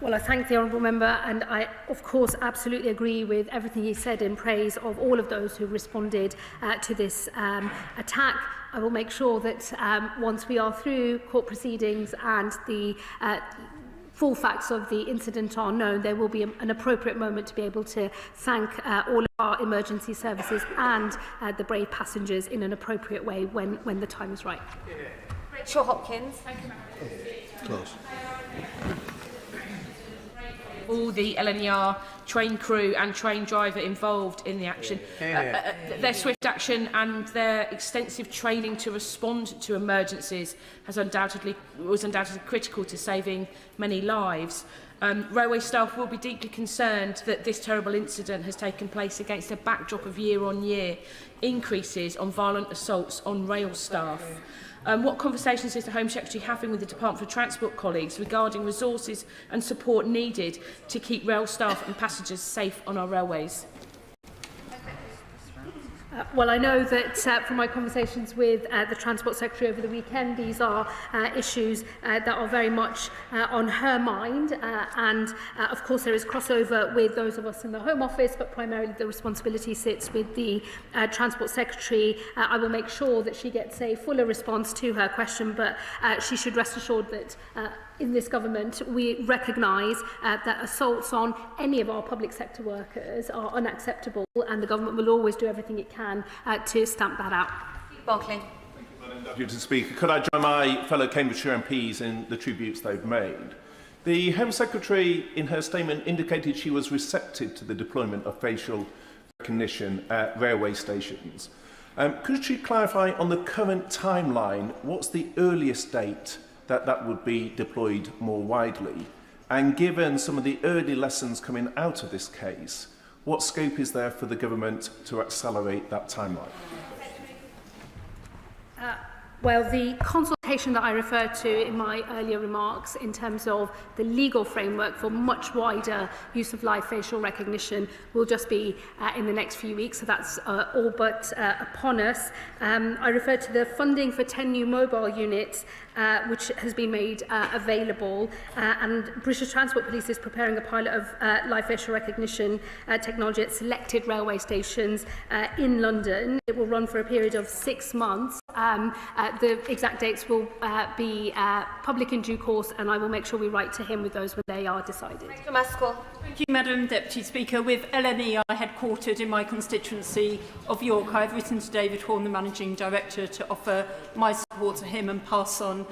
Well, I thank the Honourable Member, and I, of course, absolutely agree with everything he said in praise of all of those who responded to this attack. I will make sure that once we are through court proceedings and the full facts of the incident are known, there will be an appropriate moment to be able to thank all of our emergency services and the brave passengers in an appropriate way when the time is right. Rachel Hopkins. Thank you, Close. All the LNER train crew and train driver involved in the action. Their swift action and their extensive training to respond to emergencies was undoubtedly critical to saving many lives. Railway staff will be deeply concerned that this terrible incident has taken place against a backdrop of year-on-year increases on violent assaults on rail staff. What conversations is the Home Secretary having with the Department for Transport colleagues regarding resources and support needed to keep rail staff and passengers safe on our railways? Well, I know that from my conversations with the Transport Secretary over the weekend, these are issues that are very much on her mind. And of course, there is crossover with those of us in the Home Office, but primarily the responsibility sits with the Transport Secretary. I will make sure that she gets a fuller response to her question, but she should rest assured that in this government, we recognise that assaults on any of our public sector workers are unacceptable, and the government will always do everything it can to stamp that out. Barclay. Madam Deputy Speaker, could I join my fellow Cambridgeshire MPs in the tributes they've made? The Home Secretary, in her statement, indicated she was receptive to the deployment of facial recognition at railway stations. Could she clarify on the current timeline, what's the earliest date that would be deployed more widely? And given some of the early lessons coming out of this case, what scope is there for the government to accelerate that timeline? Well, the consultation that I referred to in my earlier remarks in terms of the legal framework for much wider use of live facial recognition will just be in the next few weeks, so that's all but upon us. I referred to the funding for 10 new mobile units which has been made available, and British Transport Police is preparing a pilot of live facial recognition technology at selected railway stations in London. It will run for a period of 6 months. The exact dates will be public in due course, and I will make sure we write to him with those when they are decided. Thank you, Madam Deputy Speaker. With LNER headquartered in my constituency of York, I have written to David Horn, the Managing Director, to offer my support to him and pass on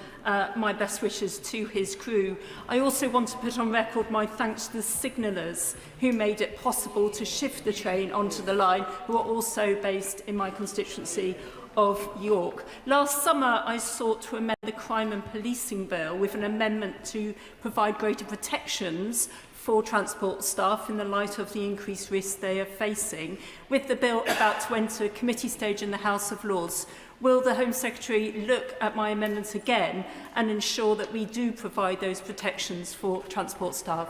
my best wishes to his crew. I also want to put on record my thanks to the signallers who made it possible to shift the train onto the line, who are also based in my constituency of York. Last summer, I sought to amend the Crime and Policing Bill with an amendment to provide greater protections for transport staff in the light of the increased risks they are facing. With the bill about to enter committee stage in the House of Lords, will the Home Secretary look at my amendments again and ensure that we do provide those protections for transport staff?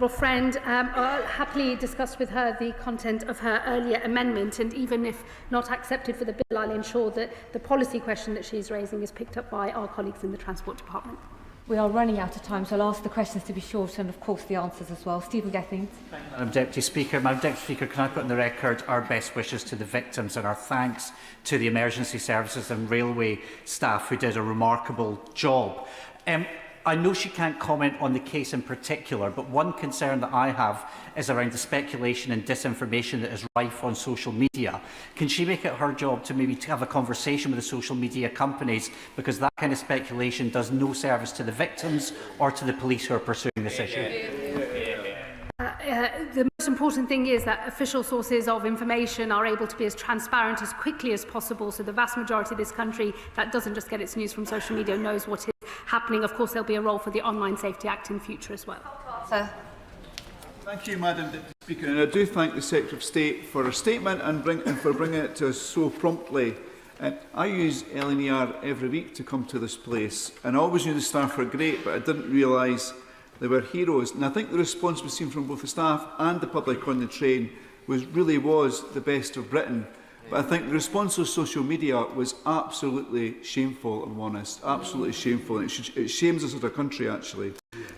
Friend, I'll happily discuss with her the content of her earlier amendment, and even if not accepted for the bill, I'll ensure that the policy question that she's raising is picked up by our colleagues in the Transport Department. We are running out of time, so I'll ask the questions to be short and, of course, the answers as well. Stephen Gethings. Madam Deputy Speaker, can I put on the record our best wishes to the victims and our thanks to the emergency services and railway staff who did a remarkable job. I know she can't comment on the case in particular, but one concern that I have is around the speculation and disinformation that is rife on social media. Can she make it her job to maybe have a conversation with the social media companies, because that kind of speculation does no service to the victims or to the police who are pursuing this issue? The most important thing is that official sources of information are able to be as transparent as quickly as possible, so the vast majority of this country that doesn't just get its news from social media knows what is happening. Of course, there'll be a role for the Online Safety Act in future as well. Sir. Thank you, Madam Deputy Speaker, and I do thank the Secretary of State for her statement and for bringing it to us so promptly. I use LNER every week to come to this place, and I always knew the staff were great, but I didn't realise they were heroes. And I think the response we've seen from both the staff and the public on the train really was the best of Britain. But I think the response of social media was absolutely shameful, I'm honest, absolutely shameful. It shames us as a country, actually.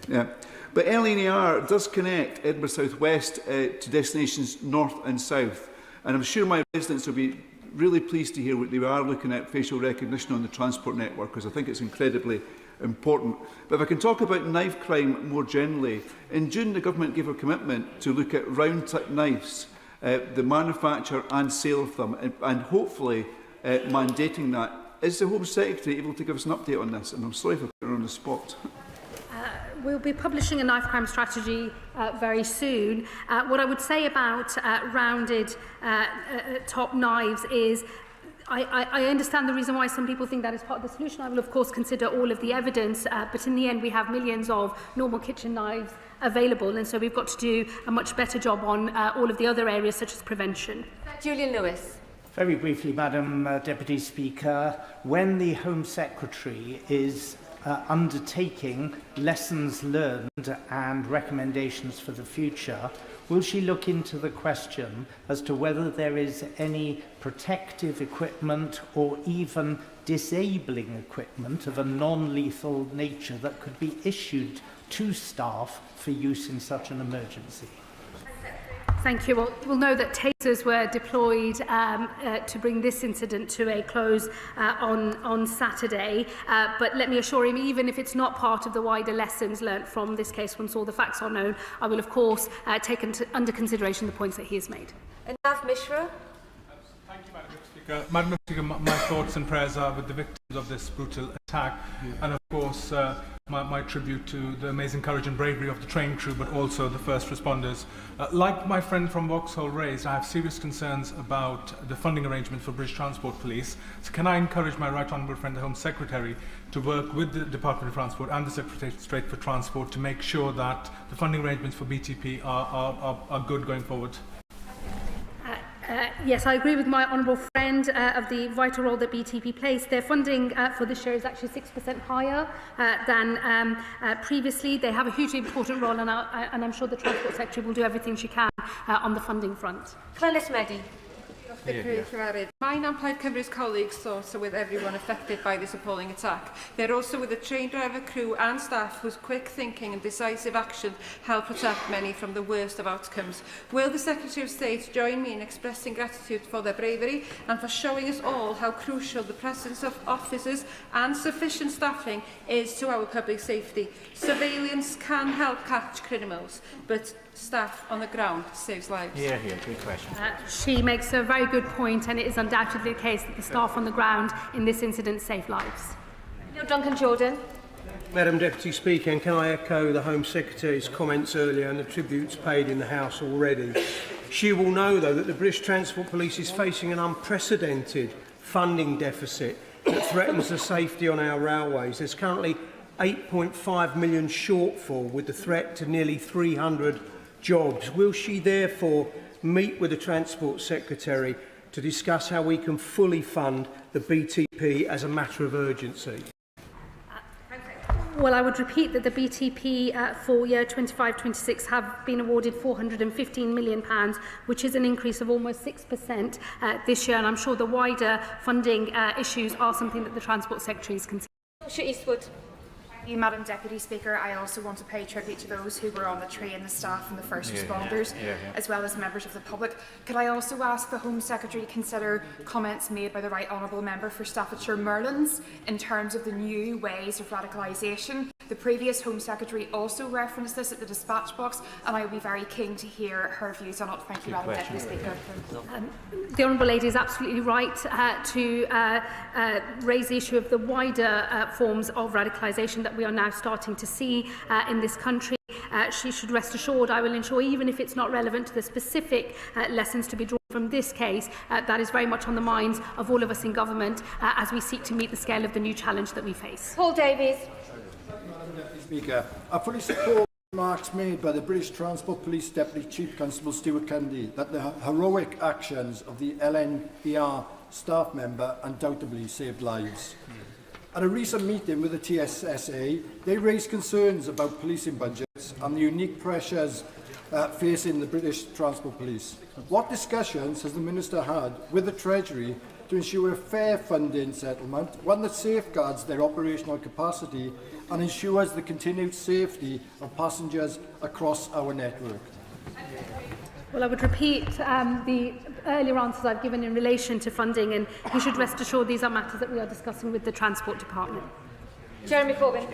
Yeah. But LNER does connect Edinburgh South West to destinations north and south. And I'm sure my residents will be really pleased to hear what they are looking at facial recognition on the transport network, because I think it's incredibly important. But if I can talk about knife crime more generally, in June the government gave a commitment to look at round-tip knives, the manufacture and sale of them, and hopefully mandating that. Is the Home Secretary able to give us an update on this? And I'm sorry for putting her on the spot. We'll be publishing a knife crime strategy very soon. What I would say about rounded top knives is I understand the reason why some people think that is part of the solution. I will, of course, consider all of the evidence, but in the end, we have millions of normal kitchen knives available, and so we've got to do a much better job on all of the other areas, such as prevention. Julian Lewis. Very briefly, Madam Deputy Speaker, when the Home Secretary is undertaking lessons learned and recommendations for the future, will she look into the question as to whether there is any protective equipment or even disabling equipment of a non-lethal nature that could be issued to staff for use in such an emergency? Thank you. Well, we'll know that tasers were deployed to bring this incident to a close on Saturday. But let me assure him, even if it's not part of the wider lessons learnt from this case, once all the facts are known, I will, of course, take under consideration the points that he has made. And Nav Mishra. Thank you, Madam Speaker. Madam Speaker, my thoughts and prayers are with the victims of this brutal attack, and of course my tribute to the amazing courage and bravery of the train crew, but also the first responders. Like my friend from Vauxhall raised, I have serious concerns about the funding arrangements for British Transport Police. So can I encourage my right honourable friend, the Home Secretary, to work with the Department of Transport and the Secretary of State for Transport to make sure that the funding arrangements for BTP are good going forward? Yes, I agree with my honourable friend of the vital role that BTP plays. Their funding for this year is actually 6% higher than previously. They have a hugely important role, and I'm sure the Transport Secretary will do everything she can on the funding front. Clynlis Meddy. Mine and Plaid Cymru's colleagues' thoughts are with everyone affected by this appalling attack. They're also with the train driver, crew and staff whose quick thinking and decisive action helped protect many from the worst of outcomes. Will the Secretary of State join me in expressing gratitude for their bravery and for showing us all how crucial the presence of officers and sufficient staffing is to our public safety? Surveillance can help catch criminals, but staff on the ground saves lives. Here, good question. She makes a very good point, and it is undoubtedly the case that the staff on the ground in this incident saved lives. Neil Duncan Jordan. Madam Deputy Speaker, and can I echo the Home Secretary's comments earlier and the tributes paid in the House already? She will know, though, that the British Transport Police is facing an unprecedented funding deficit that threatens the safety on our railways. There's currently 8.5 million shortfall, with the threat to nearly 300 jobs. Will she therefore meet with the Transport Secretary to discuss how we can fully fund the BTP as a matter of urgency? Well, I would repeat that the BTP for year 25-26 have been awarded £415 million, which is an increase of almost 6% this year, and I'm sure the wider funding issues are something that the Transport Secretary is considering. Eastwood. Madam Deputy Speaker. I also want to pay tribute to those who were on the train, the staff and the first responders, as well as members of the public. Could I also ask the Home Secretary to consider comments made by the Right Honourable Member for Staffordshire Merlins in terms of the new ways of radicalisation? The previous Home Secretary also referenced this at the dispatch box, and I would be very keen to hear her views on it. Thank you, Madam Deputy Speaker. The Honourable Lady is absolutely right to raise the issue of the wider forms of radicalisation that we are now starting to see in this country. She should rest assured I will ensure, even if it's not relevant to the specific lessons to be drawn from this case, that is very much on the minds of all of us in government as we seek to meet the scale of the new challenge that we face. Paul Davies. Madam Deputy Speaker, I fully support remarks made by the British Transport Police Deputy Chief Constable Stuart Kennedy that the heroic actions of the LNER staff member undoubtedly saved lives. At a recent meeting with the TSSA, they raised concerns about policing budgets and the unique pressures facing the British Transport Police. What discussions has the Minister had with the Treasury to ensure a fair funding settlement, one that safeguards their operational capacity and ensures the continued safety of passengers across our network? Well, I would repeat the earlier answers I've given in relation to funding, and you should rest assured these are matters that we are discussing with the Transport Department. Jeremy Corbyn.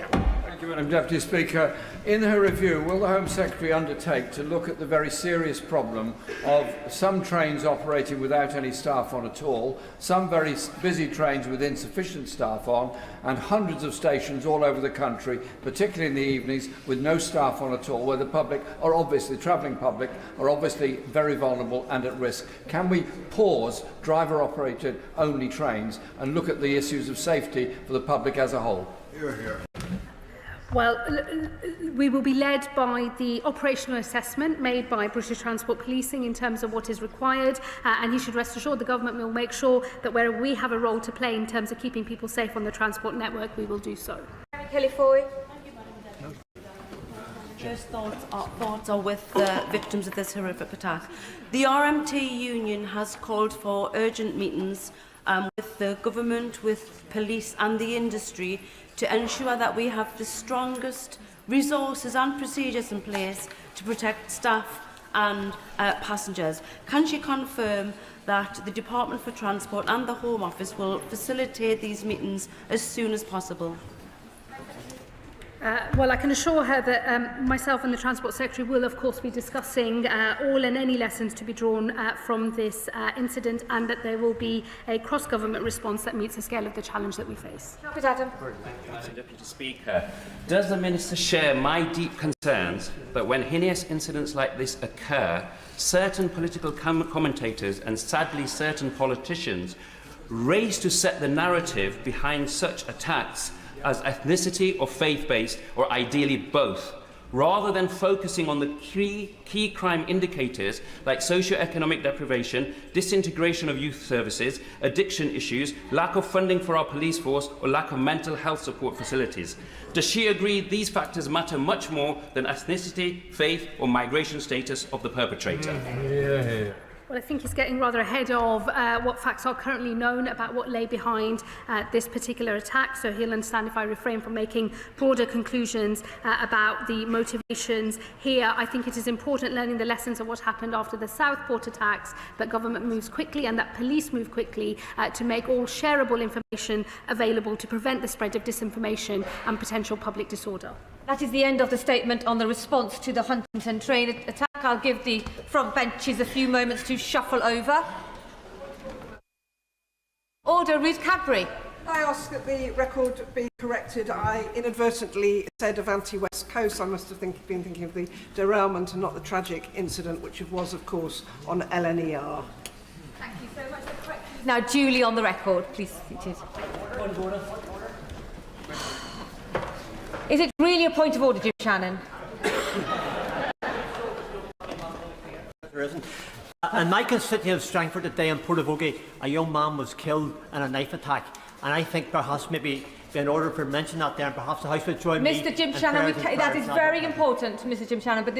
Thank you, Madam Deputy Speaker. In her review, will the Home Secretary undertake to look at the very serious problem of some trains operating without any staff on at all, some very busy trains with insufficient staff on, and hundreds of stations all over the country, particularly in the evenings, with no staff on at all, where the public are obviously, travelling public, are obviously very vulnerable and at risk? Can we pause driver-operated only trains and look at the issues of safety for the public as a whole? Well, we will be led by the operational assessment made by British Transport Policing in terms of what is required, and he should rest assured the government will make sure that where we have a role to play in terms of keeping people safe on the transport network, we will do so. Kelly Foy. First thoughts are with the victims of this horrific attack. The RMT union has called for urgent meetings with the government, with police and the industry to ensure that we have the strongest resources and procedures in place to protect staff and passengers. Can she confirm that the Department for Transport and the Home Office will facilitate these meetings as soon as possible? Well, I can assure her that myself and the Transport Secretary will, of course, be discussing all and any lessons to be drawn from this incident, and that there will be a cross-government response that meets the scale of the challenge that we face. Adam. Madam Deputy Speaker, does the Minister share my deep concerns that when heinous incidents like this occur, certain political commentators and sadly certain politicians race to set the narrative behind such attacks as ethnicity or faith-based, or ideally both, rather than focusing on the key crime indicators like socio-economic deprivation, disintegration of youth services, addiction issues, lack of funding for our police force, or lack of mental health support facilities? Does she agree these factors matter much more than ethnicity, faith, or migration status of the perpetrator? Well, I think he's getting rather ahead of what facts are currently known about what lay behind this particular attack, so he'll understand if I refrain from making broader conclusions about the motivations here. I think it is important, learning the lessons of what happened after the Southport attacks, that government moves quickly and that police move quickly to make all shareable information available to prevent the spread of disinformation and potential public disorder. That is the end of the statement on the response to the Huntingdon train attack. I'll give the front benches a few moments to shuffle over. Order, Ruth Cadbury. I ask that the record be corrected. I inadvertently said Avanti West Coast. I must have been thinking of the derailment and not the tragic incident, which was, of course, on LNER. Thank you so much for the correction. Now duly on the record. Please seated. Point of order. Is it really a point of order, Jim Shannon? There isn't. In my constituency of Strangford today in Portavogie, a young man was killed in a knife attack, and I think perhaps maybe in order for mention that there, and perhaps the House would join me. Mr. Jim Shannon, that is very important, Mr. Jim Shannon, but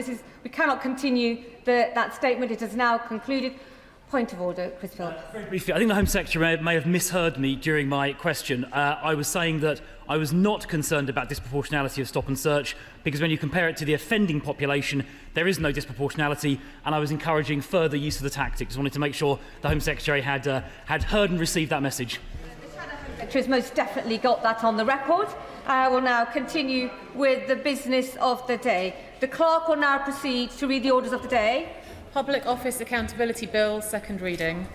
we cannot continue that statement. It is now concluded. Point of order, Chris Phillips. Very briefly, I think the Home Secretary may have misheard me during my question. I was saying that I was not concerned about disproportionality of stop and search, because when you compare it to the offending population, there is no disproportionality, and I was encouraging further use of the tactics. I wanted to make sure the Home Secretary had heard and received that message. The Secretary has most definitely got that on the record. I will now continue with the business of the day. The Clerk will now proceed to read the orders of the day. Public Office Accountability Bill, second reading.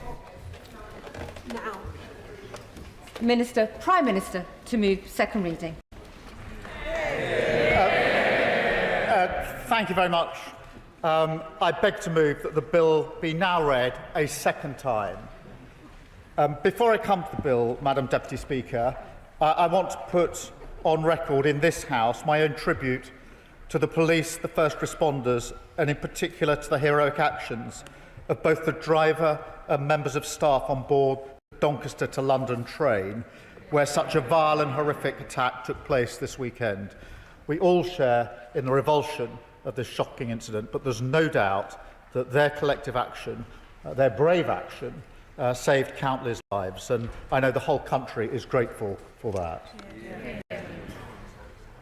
Now. Prime Minister, to move second reading. Thank you very much. I beg to move that the bill be now read a second time. Before I come to the bill, Madam Deputy Speaker, I want to put on record in this House my own tribute to the police, the first responders, and in particular to the heroic actions of both the driver and members of staff on board the Doncaster to London train, where such a vile and horrific attack took place this weekend. We all share in the revulsion of this shocking incident, but there's no doubt that their collective action, their brave action, saved countless lives, and I know the whole country is grateful for that.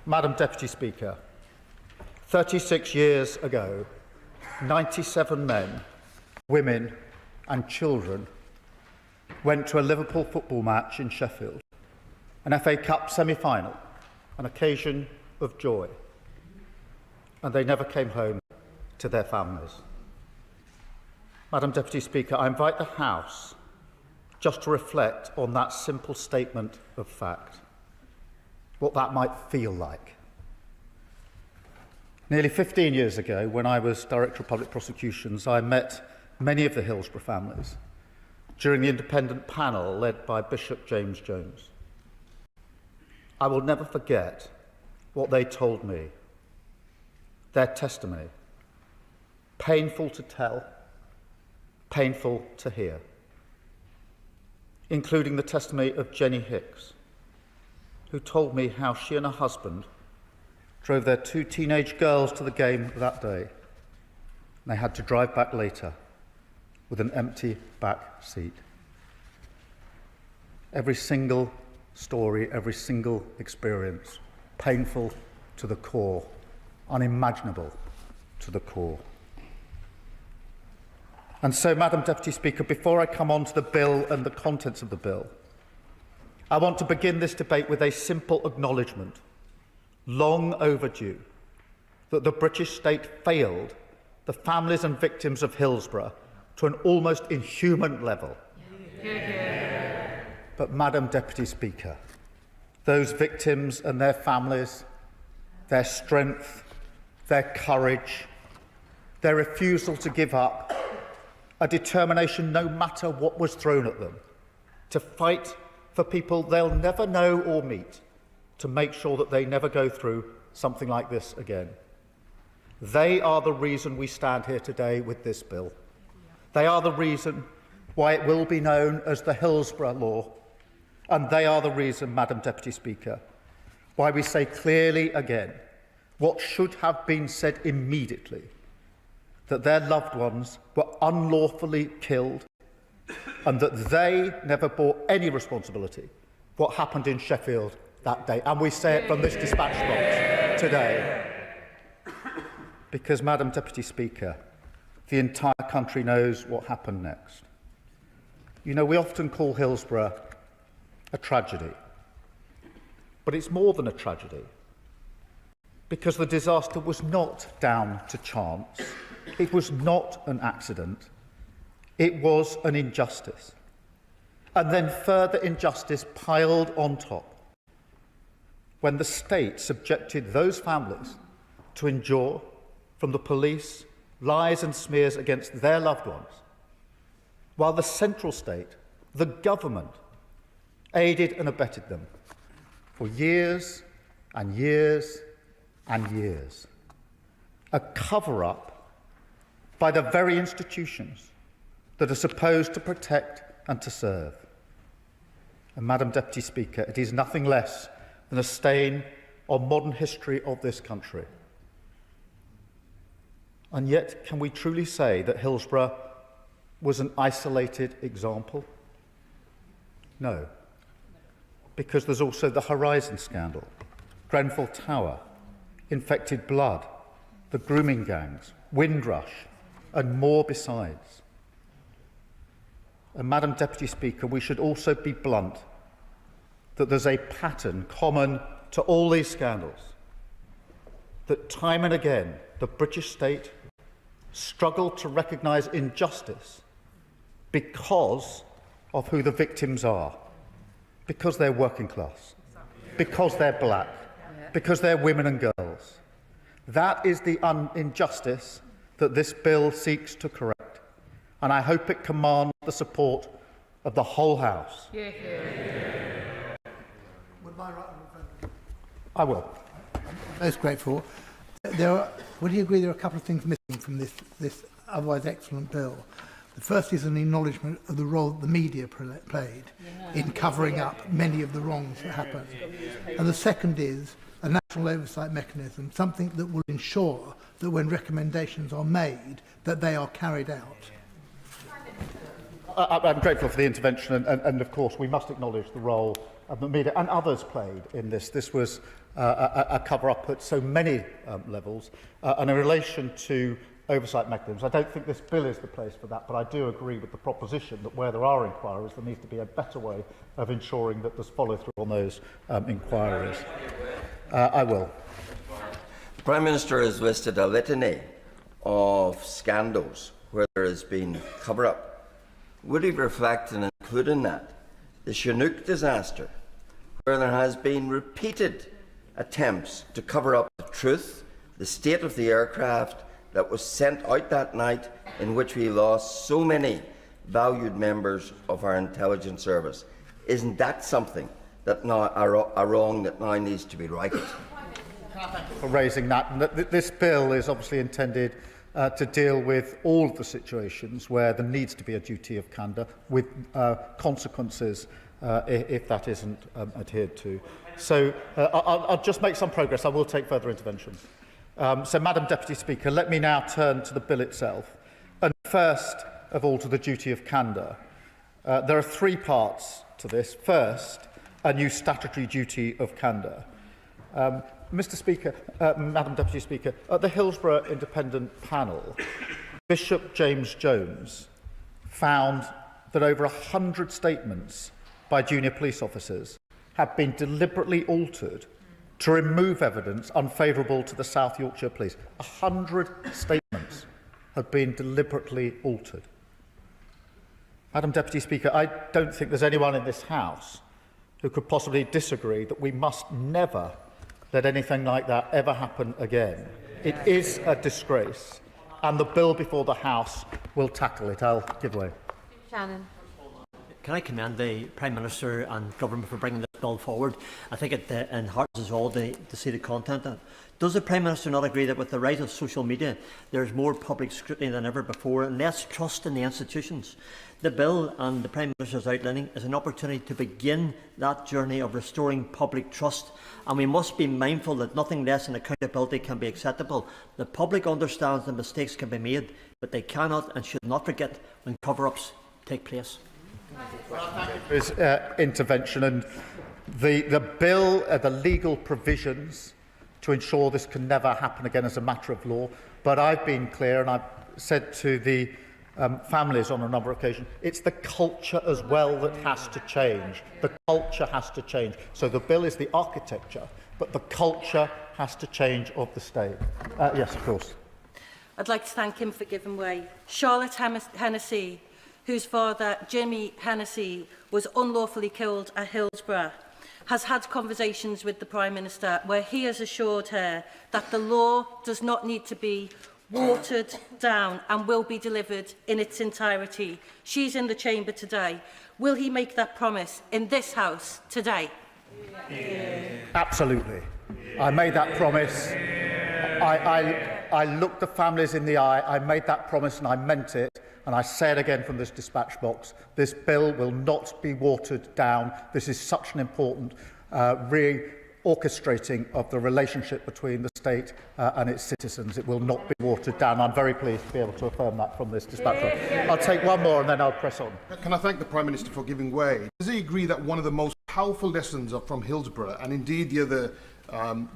Madam Deputy Speaker, 36 years ago, 97 men, women and children went to a Liverpool football match in Sheffield, an FA Cup semi-final, an occasion of joy, and they never came home to their families. Madam Deputy Speaker, I invite the House just to reflect on that simple statement of fact, what that might feel like. Nearly 15 years ago, when I was Director of Public Prosecutions, I met many of the Hillsborough families during the independent panel led by Bishop James Jones. I will never forget what they told me, their testimony, painful to tell, painful to hear, including the testimony of Jenny Hicks, who told me how she and her husband drove their 2 teenage girls to the game that day, and they had to drive back later with an empty back seat. Every single story, every single experience, painful to the core, unimaginable to the core. And so, Madam Deputy Speaker, before I come on to the bill and the contents of the bill, I want to begin this debate with a simple acknowledgement, long overdue, that the British state failed the families and victims of Hillsborough to an almost inhuman level. But, Madam Deputy Speaker, those victims and their families, their strength, their courage, their refusal to give up, a determination no matter what was thrown at them, to fight for people they'll never know or meet, to make sure that they never go through something like this again. They are the reason we stand here today with this bill. They are the reason why it will be known as the Hillsborough Law, and they are the reason, Madam Deputy Speaker, why we say clearly again what should have been said immediately, that their loved ones were unlawfully killed and that they never bore any responsibility for what happened in Sheffield that day. And we say it from this dispatch box today. Because, Madam Deputy Speaker, the entire country knows what happened next. You know, we often call Hillsborough a tragedy, but it's more than a tragedy, because the disaster was not down to chance. It was not an accident. It was an injustice. And then further injustice piled on top when the state subjected those families to endure from the police lies and smears against their loved ones, while the central state, the government, aided and abetted them for years and years and years. A cover-up by the very institutions that are supposed to protect and to serve. And, Madam Deputy Speaker, it is nothing less than a stain on modern history of this country. And yet, can we truly say that Hillsborough was an isolated example? No. Because there's also the Horizon scandal, Grenfell Tower, infected blood, the grooming gangs, Windrush, and more besides. And Madam Deputy Speaker, we should also be blunt that there's a pattern common to all these scandals, that time and again the British state struggled to recognise injustice because of who the victims are, because they're working class, because they're black, because they're women and girls. That is the injustice that this bill seeks to correct, and I hope it commands the support of the whole House. I will. Most grateful. Would you agree there are a couple of things missing from this otherwise excellent bill? The first is an acknowledgement of the role that the media played in covering up many of the wrongs that happened. And the second is a national oversight mechanism, something that will ensure that when recommendations are made, that they are carried out. I'm grateful for the intervention, and of course we must acknowledge the role of the media and others played in this. This was a cover-up at so many levels. And in relation to oversight mechanisms, I don't think this bill is the place for that, but I do agree with the proposition that where there are inquiries, there needs to be a better way of ensuring that there's follow-through on those inquiries. I will. The Prime Minister has listed a litany of scandals where there has been cover-up. Would he reflect and include in that the Chinook disaster, where there has been repeated attempts to cover up the truth, the state of the aircraft that was sent out that night, in which we lost so many valued members of our intelligence service? Isn't that something that now a wrong that now needs to be righted? For raising that. And this bill is obviously intended to deal with all of the situations where there needs to be a duty of candour, with consequences if that isn't adhered to. So I'll just make some progress. I will take further interventions. So, Madam Deputy Speaker, let me now turn to the bill itself. And first of all, to the duty of candour. There are three parts to this. First, a new statutory duty of candour. Mr. Speaker, Madam Deputy Speaker, at the Hillsborough Independent Panel, Bishop James Jones found that over 100 statements by junior police officers have been deliberately altered to remove evidence unfavourable to the South Yorkshire Police. 100 statements have been deliberately altered. Madam Deputy Speaker, I don't think there's anyone in this House who could possibly disagree that we must never let anything like that ever happen again. It is a disgrace, and the bill before the House will tackle it. I'll give way. Shannon. Can I commend the Prime Minister and Government for bringing this bill forward? I think it enheartens us all to see the content of it. Does the Prime Minister not agree that with the rise of social media, there is more public scrutiny than ever before and less trust in the institutions? The bill and the Prime Minister's outlining is an opportunity to begin that journey of restoring public trust, and we must be mindful that nothing less than accountability can be acceptable. The public understands that mistakes can be made, but they cannot and should not forget when cover-ups take place. His intervention, and the bill, the legal provisions to ensure this can never happen again as a matter of law. But I've been clear, and I've said to the families on a number of occasions, it's the culture as well that has to change. The culture has to change. So the bill is the architecture, but the culture has to change of the state. Yes, of course. I'd like to thank him for giving way. Charlotte Hennessy, whose father, Jimmy Hennessy, was unlawfully killed at Hillsborough, has had conversations with the Prime Minister where he has assured her that the law does not need to be watered down and will be delivered in its entirety. She's in the chamber today. Will he make that promise in this House today? Absolutely. I made that promise. I looked the families in the eye. I made that promise and I meant it. And I say it again from this dispatch box, this bill will not be watered down. This is such an important re-orchestrating of the relationship between the state and its citizens. It will not be watered down. I'm very pleased to be able to affirm that from this dispatch. I'll take one more and then I'll press on. Can I thank the Prime Minister for giving way? Does he agree that one of the most powerful lessons from Hillsborough, and indeed the other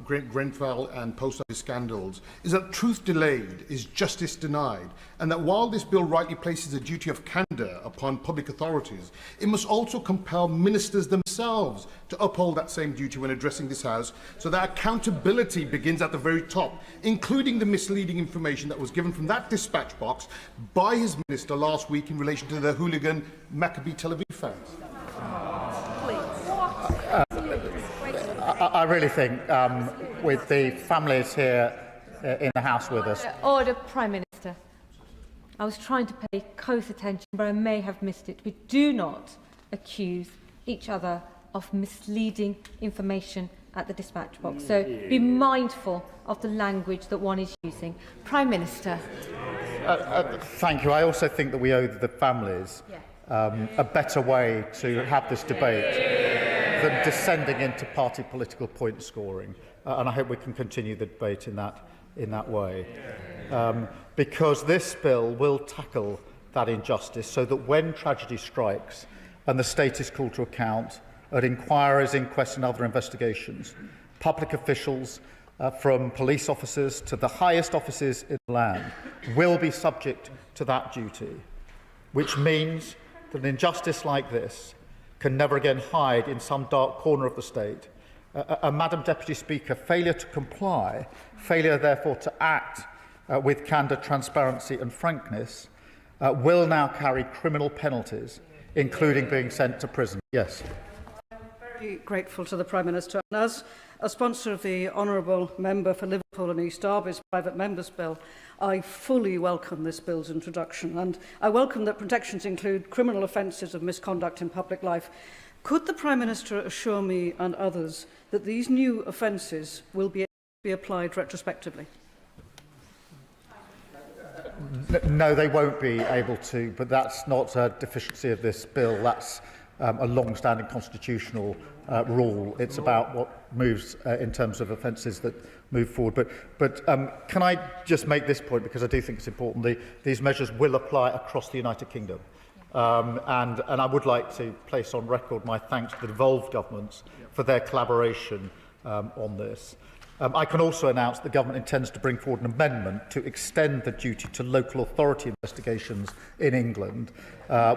Grenfell and post office scandals, is that truth delayed is justice denied, and that while this bill rightly places a duty of candour upon public authorities, it must also compel ministers themselves to uphold that same duty when addressing this House, so that accountability begins at the very top, including the misleading information that was given from that dispatch box by his minister last week in relation to the hooligan Maccabi Tel Aviv fans. I really think, with the families here in the House with us... Order, Prime Minister. I was trying to pay close attention, but I may have missed it. We do not accuse each other of misleading information at the dispatch box. So be mindful of the language that one is using. Prime Minister. Thank you. I also think that we owe the families a better way to have this debate than descending into party political point scoring, and I hope we can continue the debate in that way, because this bill will tackle that injustice, so that when tragedy strikes and the state is called to account at inquiries, inquests and other investigations, public officials, from police officers to the highest offices in the land, will be subject to that duty, which means that an injustice like this can never again hide in some dark corner of the state. Madam Deputy Speaker, failure to comply, failure therefore to act with candour, transparency and frankness, will now carry criminal penalties, including being sent to prison. Yes. I'm very grateful to the Prime Minister. And as a sponsor of the Honourable Member for Liverpool and East Derby's Private Members Bill, I fully welcome this bill's introduction, and I welcome that protections include criminal offences of misconduct in public life. Could the Prime Minister assure me and others that these new offences will be applied retrospectively? No, they won't be able to, but that's not a deficiency of this bill. That's a long-standing constitutional rule. It's about what moves in terms of offences that move forward. But can I just make this point, because I do think it's important. These measures will apply across the United Kingdom. And I would like to place on record my thanks to the devolved governments for their collaboration on this. I can also announce the government intends to bring forward an amendment to extend the duty to local authority investigations in England,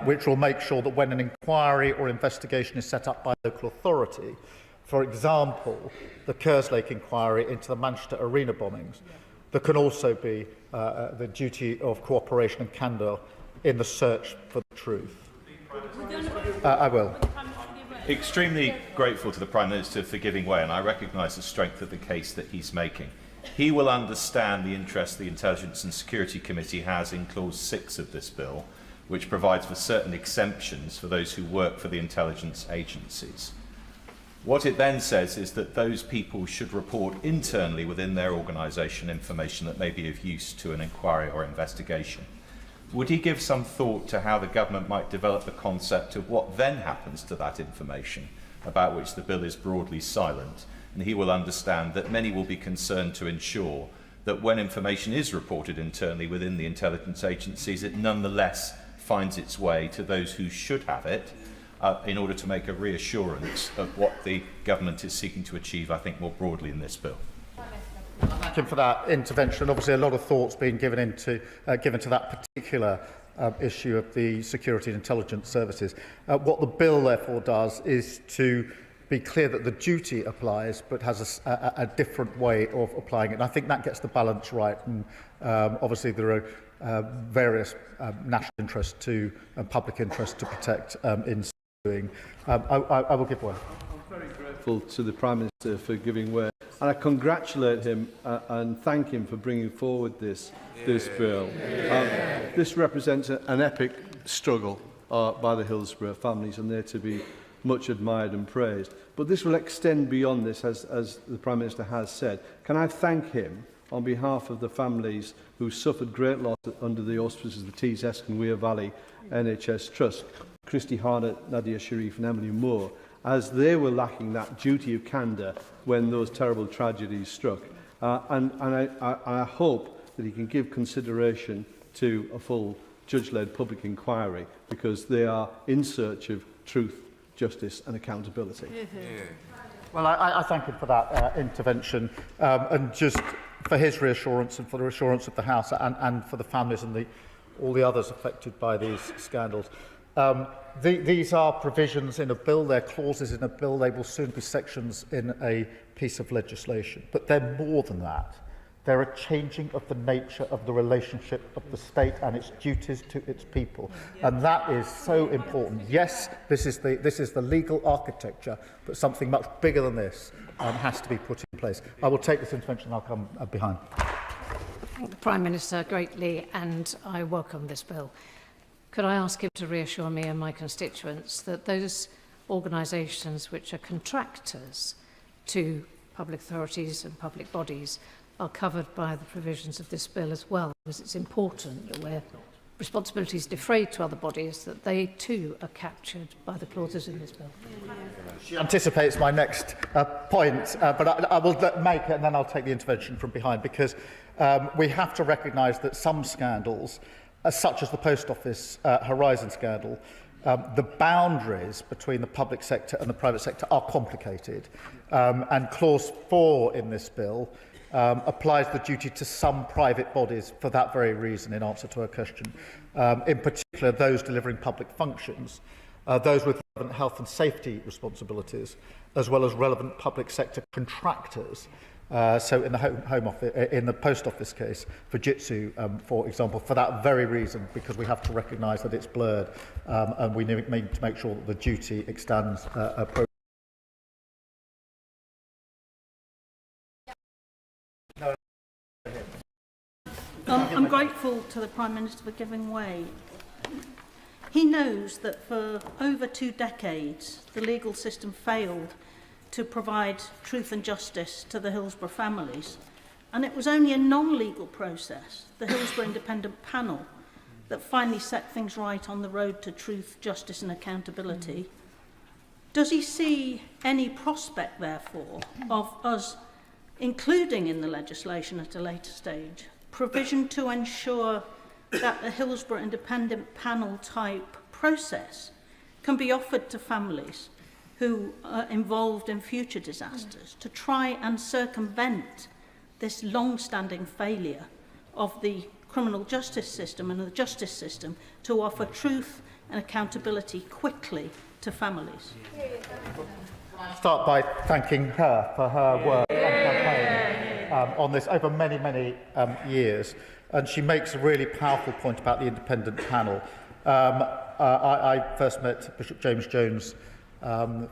which will make sure that when an inquiry or investigation is set up by a local authority, for example, the Kerslake inquiry into the Manchester Arena bombings, there can also be the duty of cooperation and candour in the search for the truth. I will. Extremely grateful to the Prime Minister for giving way, and I recognise the strength of the case that he's making. He will understand the interest the Intelligence and Security Committee has in Clause 6 of this bill, which provides for certain exemptions for those who work for the intelligence agencies. What it then says is that those people should report internally within their organisation information that may be of use to an inquiry or investigation. Would he give some thought to how the government might develop the concept of what then happens to that information, about which the bill is broadly silent? And he will understand that many will be concerned to ensure that when information is reported internally within the intelligence agencies, it nonetheless finds its way to those who should have it, in order to make a reassurance of what the government is seeking to achieve, I think, more broadly in this bill. Thank you for that intervention. Obviously, a lot of thought's been given to that particular issue of the security and intelligence services. What the bill, therefore, does is to be clear that the duty applies, but has a different way of applying it. And I think that gets the balance right. And obviously, there are various national interests and public interests to protect in doing. I will give way. I'm very grateful to the Prime Minister for giving way, and I congratulate him and thank him for bringing forward this bill. This represents an epic struggle by the Hillsborough families, and they're to be much admired and praised. But this will extend beyond this, as the Prime Minister has said. Can I thank him on behalf of the families who suffered great loss under the auspices of the Tees Eskin Weir Valley NHS Trust, Christy Harnett, Nadia Sharif and Emily Moore, as they were lacking that duty of candour when those terrible tragedies struck. and I hope that he can give consideration to a full judge-led public inquiry, because they are in search of truth, justice and accountability. Well, I thank him for that intervention, and just for his reassurance and for the reassurance of the House and for the families and all the others affected by these scandals. These are provisions in a bill, they're clauses in a bill, they will soon be sections in a piece of legislation. But they're more than that. They're a changing of the nature of the relationship of the state and its duties to its people. And that is so important. Yes, this is the legal architecture, but something much bigger than this has to be put in place. I will take this intervention and I'll come behind. I thank the Prime Minister greatly, and I welcome this bill. Could I ask him to reassure me and my constituents that those organisations which are contractors to public authorities and public bodies are covered by the provisions of this bill as well, because it's important that where responsibilities defrayed to other bodies, that they too are captured by the clauses in this bill. She anticipates my next point, but I will make it and then I'll take the intervention from behind, because we have to recognise that some scandals, such as the Post Office Horizon scandal, the boundaries between the public sector and the private sector are complicated, and Clause 4 in this bill applies the duty to some private bodies for that very reason, in answer to her question. In particular, those delivering public functions, those with relevant health and safety responsibilities, as well as relevant public sector contractors. So in the Home Office, in the Post Office case, Fujitsu, for example, for that very reason, because we have to recognise that it's blurred, and we need to make sure that the duty extends appropriately. I'm grateful to the Prime Minister for giving way. He knows that for over 2 decades, the legal system failed to provide truth and justice to the Hillsborough families. And it was only a non-legal process, the Hillsborough Independent Panel, that finally set things right on the road to truth, justice and accountability. Does he see any prospect, therefore, of us including in the legislation at a later stage provision to ensure that the Hillsborough Independent Panel type process can be offered to families who are involved in future disasters to try and circumvent this long-standing failure of the criminal justice system and the justice system to offer truth and accountability quickly to families? I'll start by thanking her for her work and campaign on this over many, many years. And she makes a really powerful point about the independent panel. I first met Bishop James Jones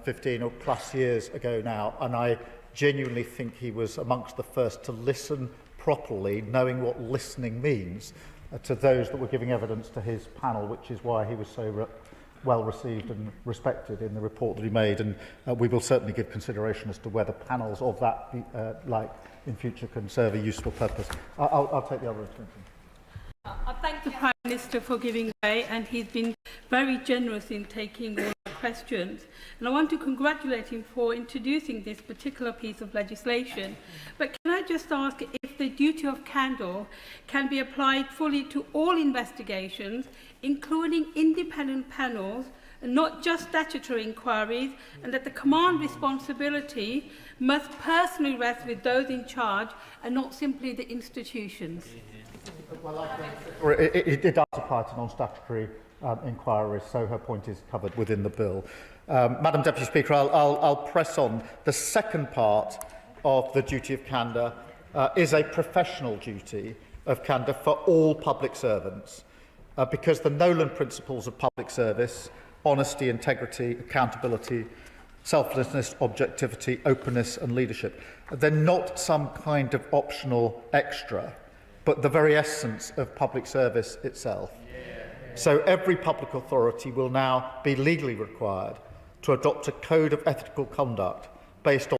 15 or plus years ago now, and I genuinely think he was amongst the first to listen properly, knowing what listening means, to those that were giving evidence to his panel, which is why he was so well received and respected in the report that he made. And we will certainly give consideration as to whether panels of that like in future can serve a useful purpose. I'll take the other intervention. I thank the Prime Minister for giving way, and he's been very generous in taking all the questions. And I want to congratulate him for introducing this particular piece of legislation. But can I just ask if the duty of candour can be applied fully to all investigations, including independent panels, and not just statutory inquiries, and that the command responsibility must personally rest with those in charge and not simply the institutions? Well, it does apply to non-statutory inquiries, so her point is covered within the bill. Madam Deputy Speaker, I'll press on. The second part of the duty of candour is a professional duty of candour for all public servants, because the Nolan principles of public service, honesty, integrity, accountability, selflessness, objectivity, openness and leadership, they're not some kind of optional extra, but the very essence of public service itself. So every public authority will now be legally required to adopt a code of ethical conduct based on